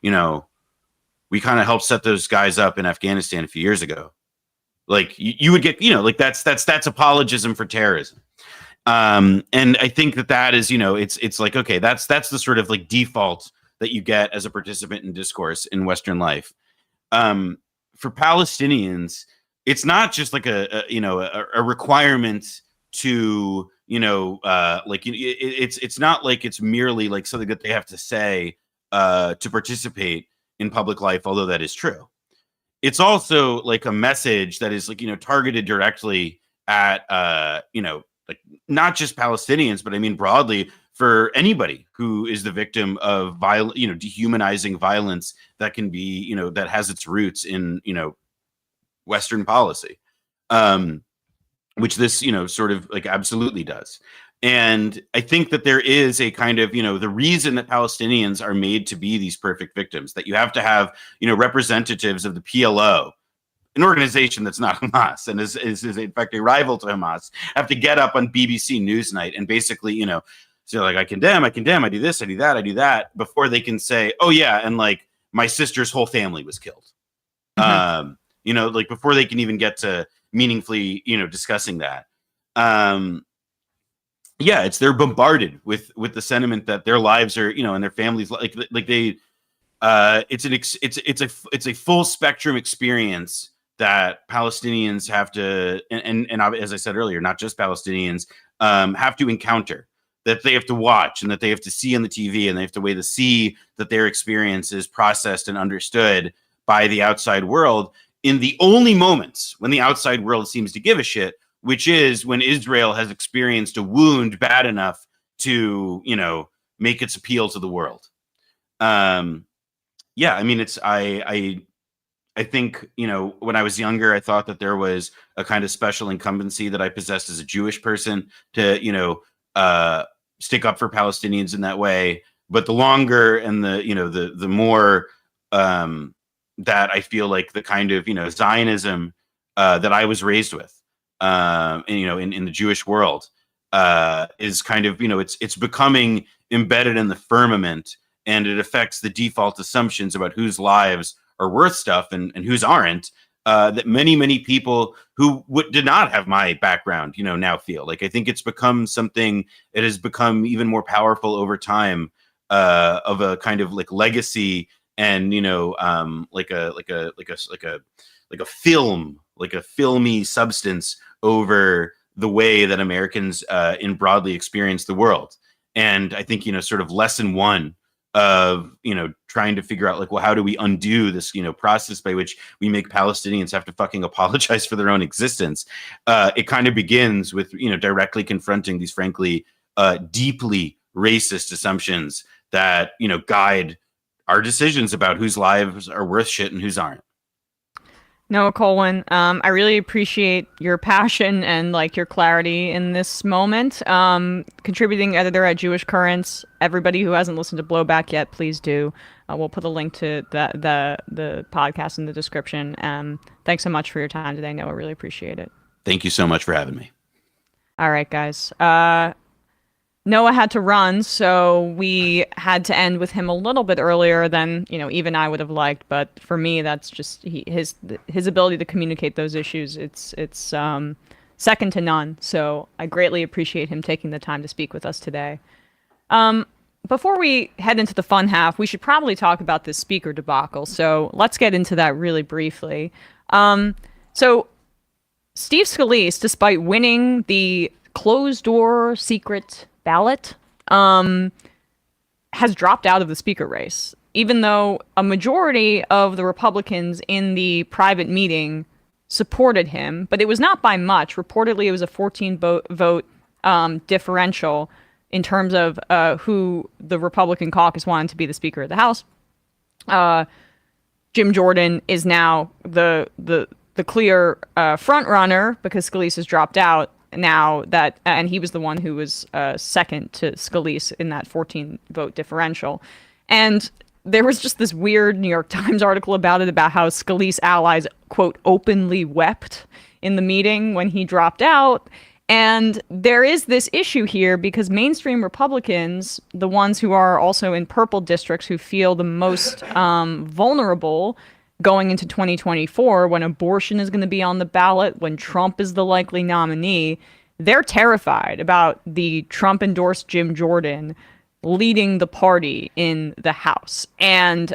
we kind of helped set those guys up in Afghanistan a few years ago. Like you would get, like that's apologism for terrorism. And I think that is, it's like, okay, that's the sort of like default that you get as a participant in discourse in Western life. For Palestinians, it's not just like a requirement to, it's not like it's merely like something that they have to say to participate in public life, although that is true. It's also like a message that is like, targeted directly at, like not just Palestinians, but I mean broadly for anybody who is the victim of violent, dehumanizing violence that can be, that has its roots in, Western policy, which this, sort of like absolutely does. And I think that there is a kind of, the reason that Palestinians are made to be these perfect victims, that you have to have, representatives of the PLO, an organization that's not Hamas and is in fact a rival to Hamas, have to get up on BBC Newsnight and basically, so like, I condemn, I do this, I do that, before they can say, oh yeah, and like my sister's whole family was killed. Mm-hmm. Like before they can even get to meaningfully, discussing that. Yeah, they're bombarded with the sentiment that their lives are, and their families like they, it's a full spectrum experience that Palestinians have to, and as I said earlier, not just Palestinians, have to encounter, that they have to watch and that they have to see on the TV, and they have to wait to see that their experience is processed and understood by the outside world in the only moments when the outside world seems to give a shit, which is when Israel has experienced a wound bad enough to, make its appeal to the world. Yeah, I mean, I think, when I was younger, I thought that there was a kind of special incumbency that I possessed as a Jewish person to, stick up for Palestinians in that way. But the longer and the more that I feel like the kind of, Zionism that I was raised with, and, in the Jewish world, is kind of, it's becoming embedded in the firmament, and it affects the default assumptions about whose lives are worth stuff and whose aren't, that many people who did not have my background, now feel. Like, I think it's become something, it has become even more powerful over time, of a kind of like legacy and, like a film, like a filmy substance over the way that Americans in broadly experience the world. And I think, sort of lesson one of, trying to figure out like, well, how do we undo this, process by which we make Palestinians have to fucking apologize for their own existence? It kind of begins with, directly confronting these frankly, deeply racist assumptions that, guide our decisions about whose lives are worth shit and whose aren't. Noah Kulwin, I really appreciate your passion and like your clarity in this moment. Contributing editor at Jewish Currents. Everybody who hasn't listened to Blowback yet, please do. We'll put a link to the podcast in the description. Thanks so much for your time today, Noah. Really appreciate it. Thank you so much for having me. All right, guys. Noah had to run, so we had to end with him a little bit earlier than, even I would have liked. But for me, that's just his ability to communicate those issues. It's second to none. So I greatly appreciate him taking the time to speak with us today. Before we head into the fun half, we should probably talk about this speaker debacle. So let's get into that really briefly. So Steve Scalise, despite winning the closed-door secret ballot, has dropped out of the speaker race, even though a majority of the Republicans in the private meeting supported him, but it was not by much. Reportedly, it was a 14 vote differential in terms of who the Republican caucus wanted to be the Speaker of the House. Jim Jordan is now the clear front runner because Scalise has dropped out. Now that, and he was the one who was second to Scalise in that 14 vote differential. And there was just this weird New York Times article about it, about how Scalise allies, quote, openly wept in the meeting when he dropped out. And there is this issue here because mainstream Republicans, the ones who are also in purple districts, who feel the most vulnerable going into 2024, when abortion is going to be on the ballot, when Trump is the likely nominee, they're terrified about the Trump-endorsed Jim Jordan leading the party in the House. And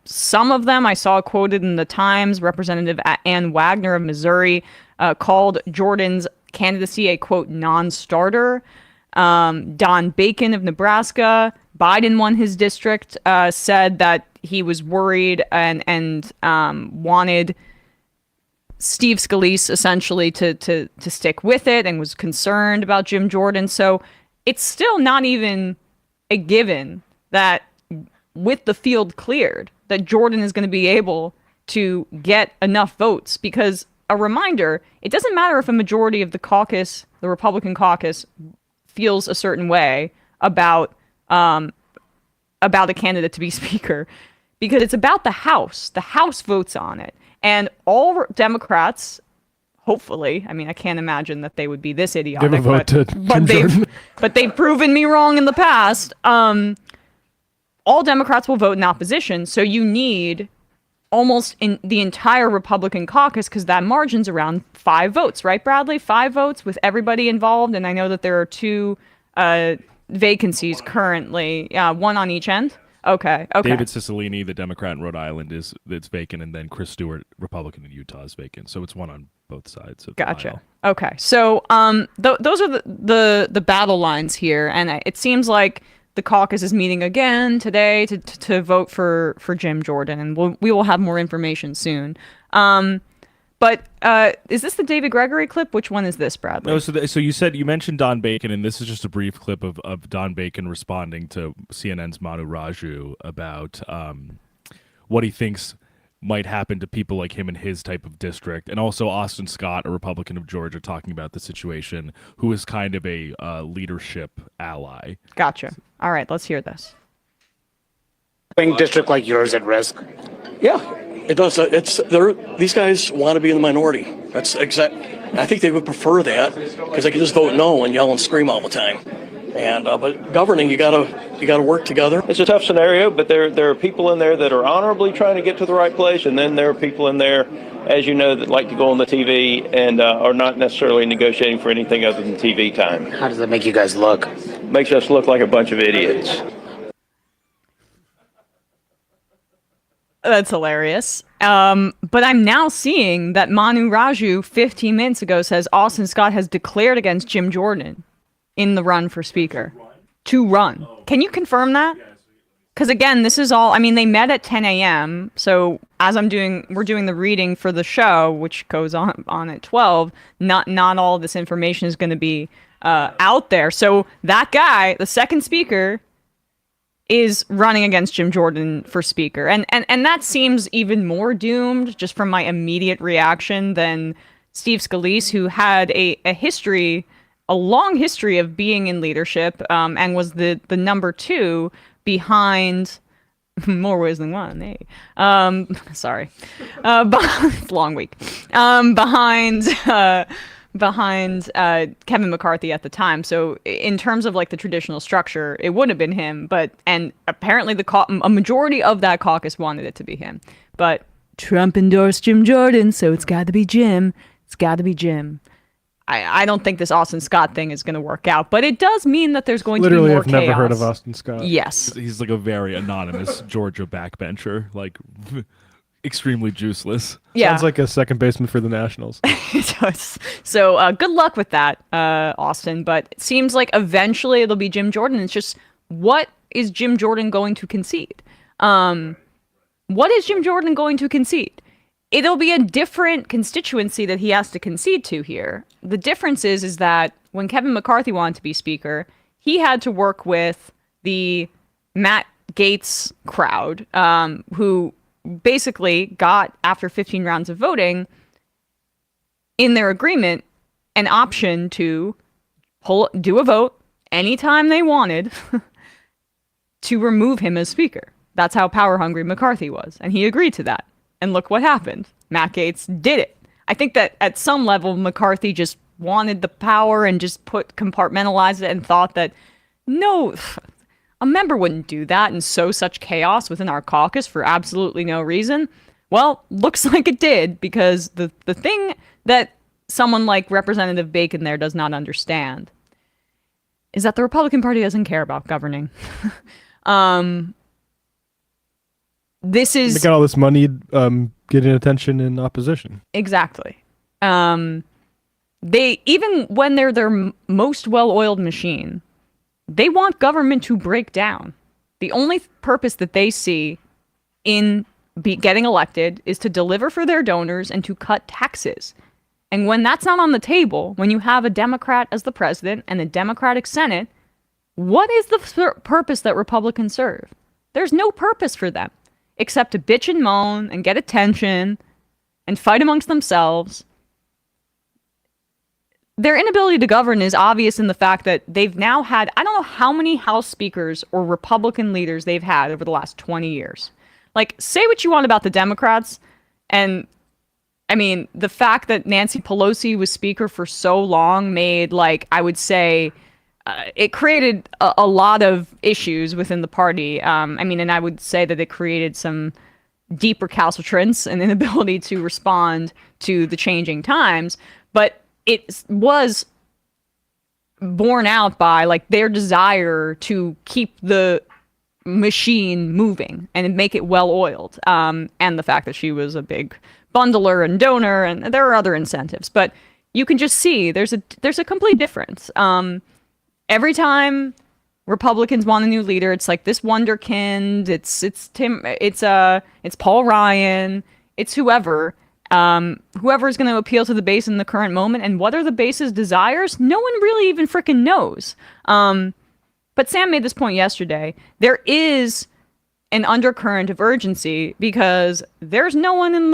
some of them, I saw quoted in the Times, Representative Ann Wagner of Missouri called Jordan's candidacy a, quote, non-starter. Don Bacon of Nebraska, Biden won his district, said that he was worried and wanted Steve Scalise essentially to stick with it, and was concerned about Jim Jordan. So it's still not even a given that with the field cleared, that Jordan is going to be able to get enough votes, because a reminder, it doesn't matter if a majority of the caucus, the Republican caucus, feels a certain way about a candidate to be speaker, because it's about the House. The House votes on it. And all Democrats, hopefully, I mean, I can't imagine that they would be this idiotic, Give a vote to Jim Jordan. But they've proven me wrong in the past. All Democrats will vote in opposition, so you need almost in the entire Republican caucus, because that margin's around 5 votes, right, Bradley? 5 votes with everybody involved, and I know that there are 2 vacancies currently, one on each end. Okay. David Cicilline, the Democrat in Rhode Island, it's vacant, and then Chris Stewart, Republican in Utah, is vacant. So it's one on both sides of the aisle. Okay. So those are the battle lines here, and it seems like the caucus is meeting again today to vote for Jim Jordan, and we will have more information soon. But is this the David Gregory clip? Which one is this, Bradley? No, so you mentioned Don Bacon, and this is just a brief clip of Don Bacon responding to CNN's Manu Raju about what he thinks might happen to people like him in his type of district, and also Austin Scott, a Republican of Georgia, talking about the situation, who is kind of a leadership ally. Gotcha. All right, let's hear this. District like yours at risk? Yeah, it does. These guys want to be in the minority. That's exact. I think they would prefer that because they can just vote no and yell and scream all the time. And but governing, you gotta work together. It's a tough scenario, but there are people in there that are honorably trying to get to the right place, and then there are people in there, as you know, that like to go on the TV and are not necessarily negotiating for anything other than TV time. How does that make you guys look? Makes us look like a bunch of idiots. That's hilarious. But I'm now seeing that Manu Raju 15 minutes ago says Austin Scott has declared against Jim Jordan in the run for speaker. To run. Can you confirm that? Because again, this is all, I mean, they met at 10 a.m. So as we're doing the reading for the show, which goes on at 12, not all of this information is going to be out there. So that guy, the second speaker, is running against Jim Jordan for speaker. And that seems even more doomed just from my immediate reaction than Steve Scalise, who had a long history of being in leadership, and was the number 2 behind more ways than one. Hey, sorry, long week. Behind Kevin McCarthy at the time. So in terms of like the traditional structure, it would have been him. And apparently a majority of that caucus wanted it to be him. But Trump endorsed Jim Jordan, so it's got to be Jim. It's got to be Jim. I don't think this Austin Scott thing is going to work out, but it does mean that there's going to be more chaos. Literally, I've never heard of Austin Scott. Yes. He's like a very anonymous Georgia backbencher, like extremely juiceless. Yeah. Sounds like a second baseman for the Nationals. It does. So good luck with that, Austin. But it seems like eventually it'll be Jim Jordan. It's just, what is Jim Jordan going to concede? What is Jim Jordan going to concede? It'll be a different constituency that he has to concede to here. The difference is that when Kevin McCarthy wanted to be speaker, he had to work with the Matt Gaetz crowd, who basically got, after 15 rounds of voting, in their agreement, an option to do a vote anytime they wanted to remove him as speaker. That's how power hungry McCarthy was. And he agreed to that. And look what happened. Matt Gaetz did it. I think that at some level, McCarthy just wanted the power and just compartmentalized it and thought that, no, a member wouldn't do that and sow such chaos within our caucus for absolutely no reason. Well, looks like it did, because the thing that someone like Representative Bacon there does not understand is that the Republican Party doesn't care about governing. This is... They got all this money getting attention in opposition. Exactly. They, even when they're their most well-oiled machine, they want government to break down. The only purpose that they see in getting elected is to deliver for their donors and to cut taxes. And when that's not on the table, when you have a Democrat as the president and a Democratic Senate, what is the purpose that Republicans serve? There's no purpose for them except to bitch and moan and get attention and fight amongst themselves. Their inability to govern is obvious in the fact that they've now had, I don't know how many House speakers or Republican leaders they've had over the last 20 years. Like, say what you want about the Democrats, and I mean, the fact that Nancy Pelosi was speaker for so long made, like, I would say, it created a lot of issues within the party. I mean, and I would say that it created some deep recalcitrance and inability to respond to the changing times. But it was borne out by, like, their desire to keep the machine moving and make it well-oiled. And the fact that she was a big bundler and donor, and there are other incentives. But you can just see there's a complete difference. Every time Republicans want a new leader, it's like this wonderkind, it's Paul Ryan, it's whoever. Whoever is going to appeal to the base in the current moment, and what are the base's desires, no one really even freaking knows. But Sam made this point yesterday. There is an undercurrent of urgency because there's no one in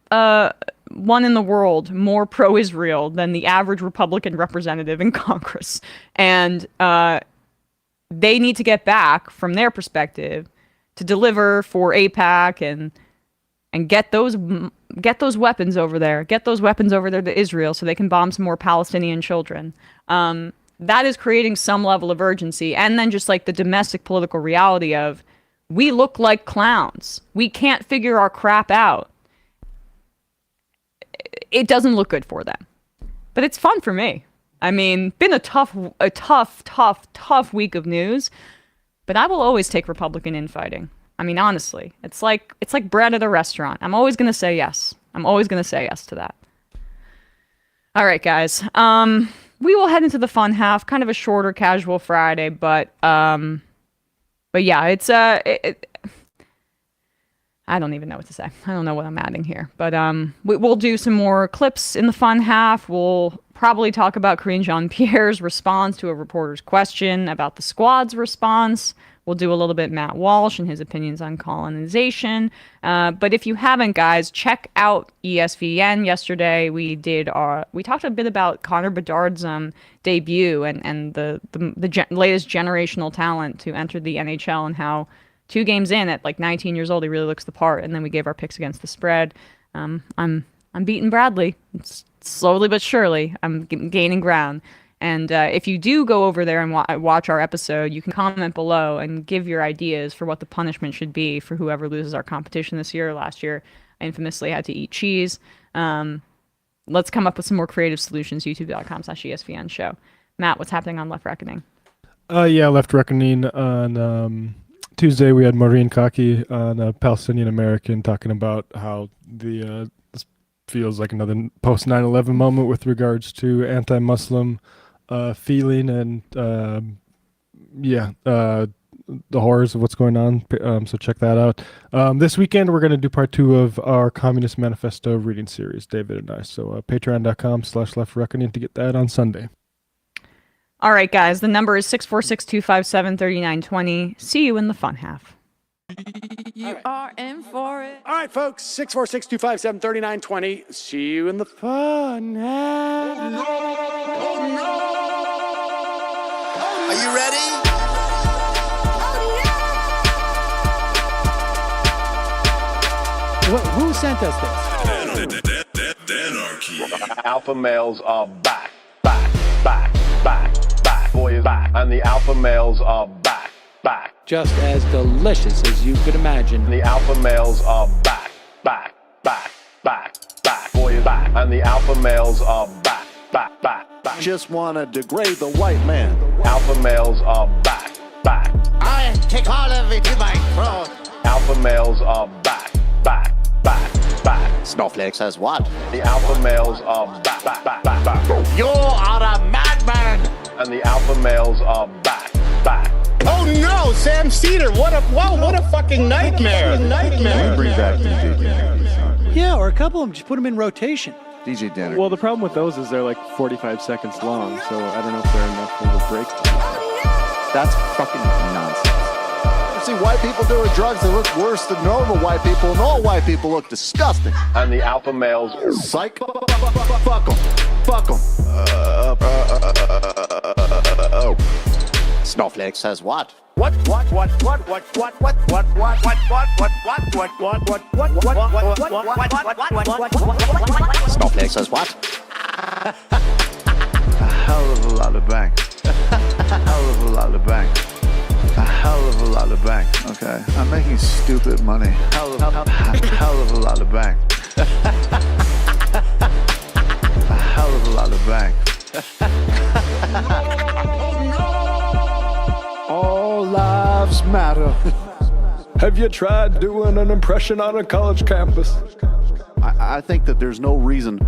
the world more pro-Israel than the average Republican representative in Congress, and they need to get back from their perspective to deliver for AIPAC and get those weapons over there. Get those weapons over there to Israel so they can bomb some more Palestinian children. That is creating some level of urgency. And then just like the domestic political reality of, we look like clowns. We can't figure our crap out. It doesn't look good for them. But it's fun for me. I mean, been a tough week of news. But I will always take Republican infighting. I mean, honestly, it's like bread at a restaurant. I'm always going to say yes. I'm always going to say yes to that. All right, guys. We will head into the fun half. Kind of a shorter, casual Friday, but yeah, it's I don't even know what to say. I don't know what I'm adding here, but we'll do some more clips in the fun half. We'll probably talk about Karine Jean-Pierre's response to a reporter's question about the squad's response. We'll do a little bit Matt Walsh and his opinions on colonization. But if you haven't, guys, check out ESPN. Yesterday we talked a bit about Connor Bedard's debut and the latest generational talent to enter the NHL, and how 2 games in at like 19 years old he really looks the part. And then we gave our picks against the spread. I'm beating Bradley. It's slowly but surely. I'm gaining ground. And if you do go over there and watch our episode, you can comment below and give your ideas for what the punishment should be for whoever loses our competition this year. Last year, I infamously had to eat cheese. Let's come up with some more creative solutions. YouTube.com/ESPN show. Matt, what's happening on Left Reckoning? Left Reckoning on Tuesday. We had Maureen Kaki on a Palestinian American talking about how this feels like another post 9/11 moment with regards to anti-Muslim feeling and the horrors of what's going on. So check that out. This weekend we're going to do part 2 of our Communist Manifesto reading series, David and I. So patreon.com/Left Reckoning to get that on Sunday. All right, guys. The number is 646-257-3920. See you in the fun half. You are in for it. All right, folks. 646-257-3920. See you in the fun half. Oh, no. Are you ready? Who sent us this? Alpha males are back. Boys back. And the alpha males are back. Just as delicious as you could imagine. The alpha males are back. Boys back. And the alpha males are back. Just wanna degrade the white man. Alpha males are back. I take all of it in my throat. Alpha males are back. Snowflake says what? The alpha males are back. You are a madman! And the alpha males are back. Oh no, Sam Seder, what a fucking nightmare! Bring back DJ Danner. Yeah, or a couple of them, just put them in rotation. DJ Danner. Well, the problem with those is they're like 45 seconds long, so I don't know if they're enough of a break. That's fucking nonsense. You see white people doing drugs, they look worse than normal white people, and all white people look disgusting. And the alpha males. Psych. Fuck them. Snowflake says what? Snowflake says what? A hell of a lot of bank. A hell of a lot of bank. A hell of a lot of bank. Okay, I'm making stupid money. Hell of a lot of bank. A hell of a lot of bank. All lives matter. Have you tried doing an impression on a college campus? I think that there's no reason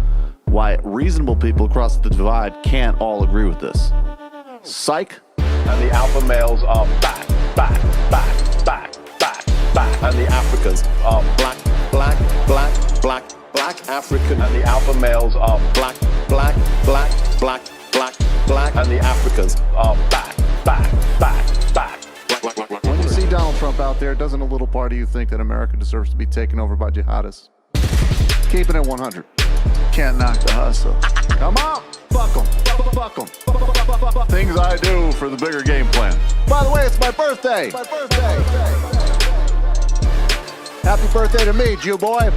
why reasonable people across the divide can't all agree with this. Psych. And the alpha males are back. And the Africans are black African. And the alpha males are black. And the Africans are back. When you see Donald Trump out there, doesn't a little part of you think that America deserves to be taken over by jihadists? Keeping it 100. Can't knock the hustle. Come on! Fuck 'em. Things I do for the bigger game plan. By the way, it's my birthday! Happy birthday to me, Jew boy!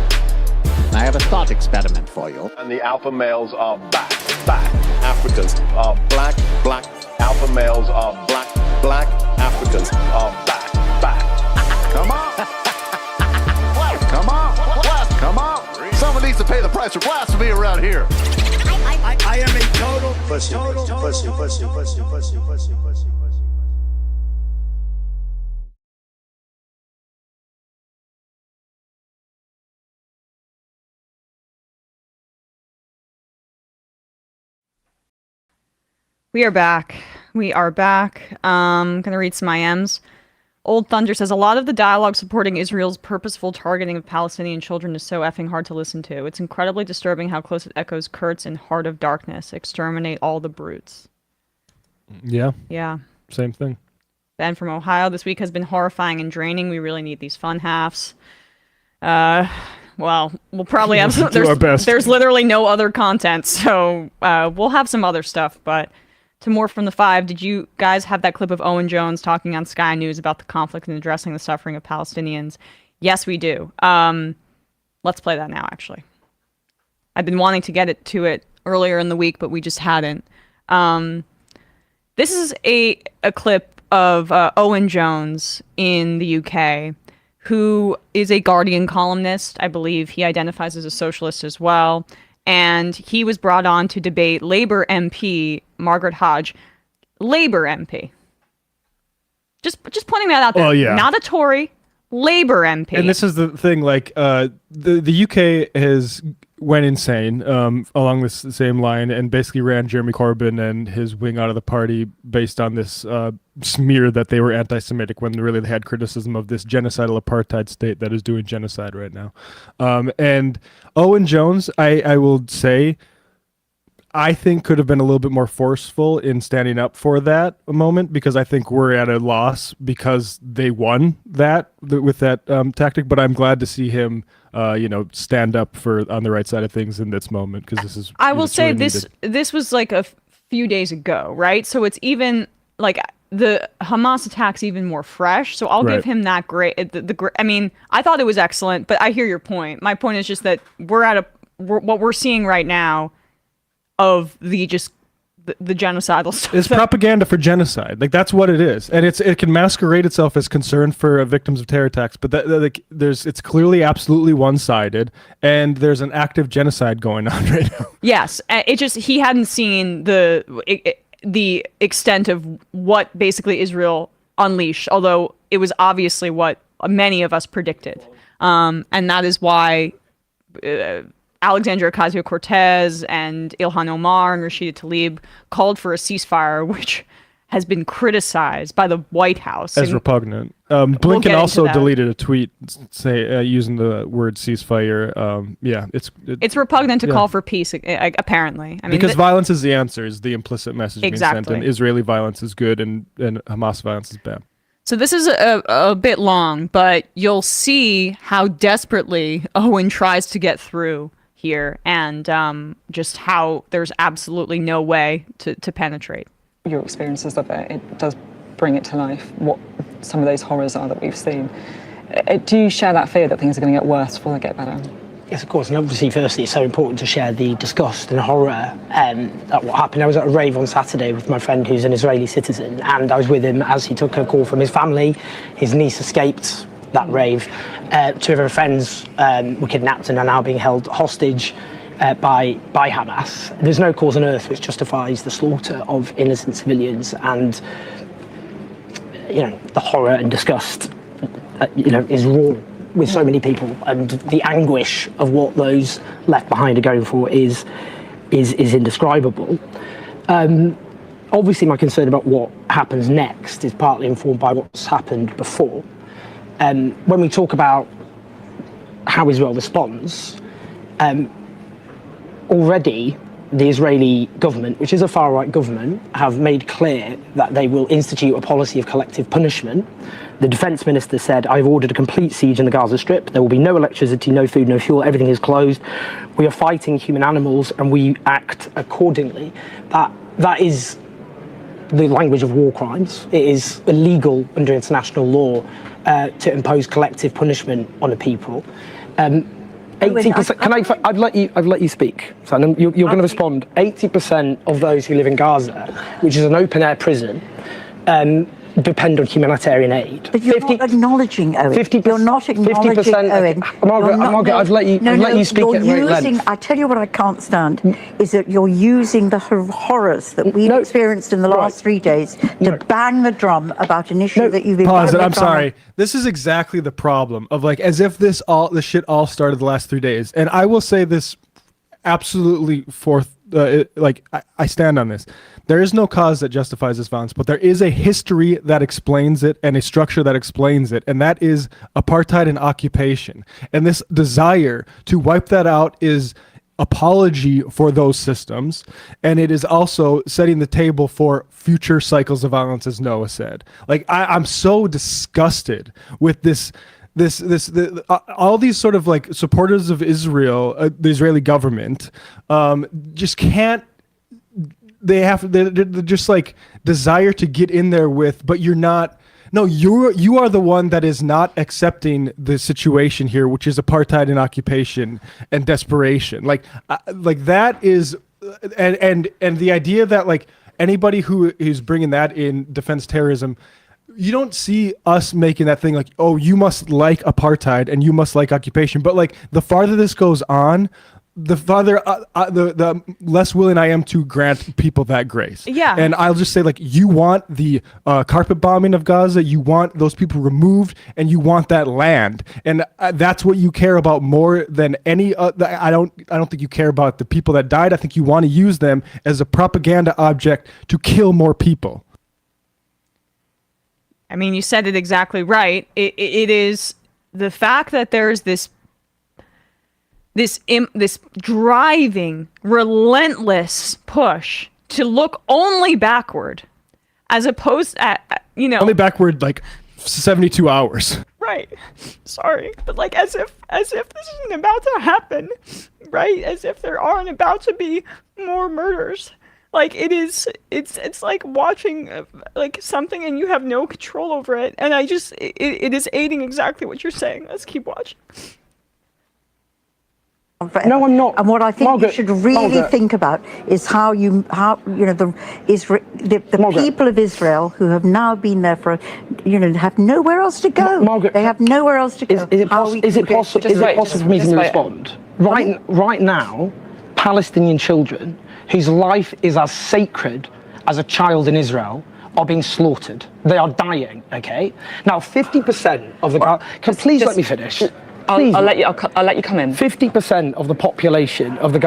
I have a thought experiment for you. And the alpha males are back. Africans are black. Alpha males are black. Africans are back. Come on! Come on! Someone needs to pay the price for blasphemy around here. I am a total pussy. We are back. I'm going to read some IMs. Old Thunder says, a lot of the dialogue supporting Israel's purposeful targeting of Palestinian children is so effing hard to listen to. It's incredibly disturbing how close it echoes Kurt's in Heart of Darkness. Exterminate all the brutes. Yeah. Same thing. Ben from Ohio, this week has been horrifying and draining. We really need these fun halves. Well, we'll probably have some. Do our best. There's literally no other content, so we'll have some other stuff, but to more from the five, did you guys have that clip of Owen Jones talking on Sky News about the conflict and addressing the suffering of Palestinians? Yes, we do. Let's play that now, actually. I've been wanting to get to it earlier in the week, but we just hadn't. This is a clip of Owen Jones in the UK, who is a Guardian columnist. I believe he identifies as a socialist as well. And he was brought on to debate Labour MP Margaret Hodge. Labour MP. Just pointing that out there. Oh, yeah. Not a Tory. Labour MP. And this is the thing, like, the UK has went insane along this same line and basically ran Jeremy Corbyn and his wing out of the party based on this smear that they were anti-Semitic when really they had criticism of this genocidal apartheid state that is doing genocide right now. And Owen Jones, I will say, I think could have been a little bit more forceful in standing up for that moment, because I think we're at a loss because they won that with that tactic. But I'm glad to see him, stand up for on the right side of things in this moment, because this is. I will say really this was like a few days ago, right? So it's even like the Hamas attack's even more fresh. So I'll give him that great. I mean, I thought it was excellent, but I hear your point. My point is just that what we're seeing right now of the genocidal stuff. It's propaganda for genocide. Like, that's what it is, and it can masquerade itself as concern for victims of terror attacks, but it's clearly absolutely one-sided, and there's an active genocide going on right now. Yes, he hadn't seen the extent of what basically Israel unleashed, although it was obviously what many of us predicted, and that is why Alexandria Ocasio-Cortez and Ilhan Omar and Rashida Tlaib called for a ceasefire, which has been criticized by the White House as repugnant. Blinken also deleted a tweet using the word ceasefire. It's repugnant to call for peace, apparently. I mean, because violence is the answer, is the implicit message being sent, and Exactly. Israeli violence is good and Hamas violence is bad. So this is a bit long, but you'll see how desperately Owen tries to get through here, and just how there's absolutely no way to penetrate. Your experiences of it does bring it to life, what some of those horrors are that we've seen. Do you share that fear that things are going to get worse before they get better? Yes, of course, and obviously, firstly, it's so important to share the disgust and horror at what happened. I was at a rave on Saturday with my friend who's an Israeli citizen, and I was with him as he took a call from his family. His niece escaped that rave. Two of her friends were kidnapped and are now being held hostage by Hamas. There's no cause on earth which justifies the slaughter of innocent civilians, and the horror and disgust is raw with so many people, and the anguish of what those left behind are going for is indescribable. Obviously, my concern about what happens next is partly informed by what's happened before. When we talk about how Israel responds, already the Israeli government, which is a far-right government, have made clear that they will institute a policy of collective punishment. The defense minister said, I've ordered a complete siege in the Gaza Strip. There will be no electricity, no food, no fuel. Everything is closed. We are fighting human animals and we act accordingly. That is the language of war crimes. It is illegal under international law to impose collective punishment on a people. 80%. I've let you speak. So you're going to respond. 80% of those who live in Gaza, which is an open-air prison, depend on humanitarian aid. But you're not acknowledging, Owen. You're not acknowledging, Owen. Margaret, I've let you speak at great length. I tell you what I can't stand is that you're using the horrors that we've experienced in the last 3 days to bang the drum about an issue that you've been... Pause it. I'm sorry. This is exactly the problem of, like, as if this shit all started the last 3 days. And I will say this absolutely I stand on this. There is no cause that justifies this violence, but there is a history that explains it and a structure that explains it, and that is apartheid and occupation. And this desire to wipe that out is apology for those systems, and it is also setting the table for future cycles of violence, as Noah said. Like, I'm so disgusted with this all these sort of like supporters of Israel, the Israeli government, just can't. They're just like desire to get in there with, but you're not. No, you are the one that is not accepting the situation here, which is apartheid and occupation and desperation. Like that is, and the idea that like anybody who is bringing that in defends terrorism. You don't see us making that thing like, oh, you must like apartheid and you must like occupation. But like the farther this goes on, the farther the less willing I am to grant people that grace. Yeah. And I'll just say, like, you want the carpet bombing of Gaza, you want those people removed, and you want that land, and that's what you care about more than any. I don't think you care about the people that died. I think you want to use them as a propaganda object to kill more people. I mean, you said it exactly right. It is the fact that there's this driving, relentless push to look only backward, as opposed to, only backward like 72 hours. Right. Sorry, but like as if this isn't about to happen, right? As if there aren't about to be more murders. Like it's like watching like something and you have no control over it. And it is aiding exactly what you're saying. Let's keep watching. No, I'm not. And what I think Margaret, you should really think about is how the people of Israel who have now been there for, have nowhere else to go. Margaret, they have nowhere else to go. Is it possible for me to respond? Right now, Palestinian children whose life is as sacred as a child in Israel are being slaughtered. They are dying. Okay. Now, 50% of the please let me finish. I'll let you come in. 50% of the population of the Gaza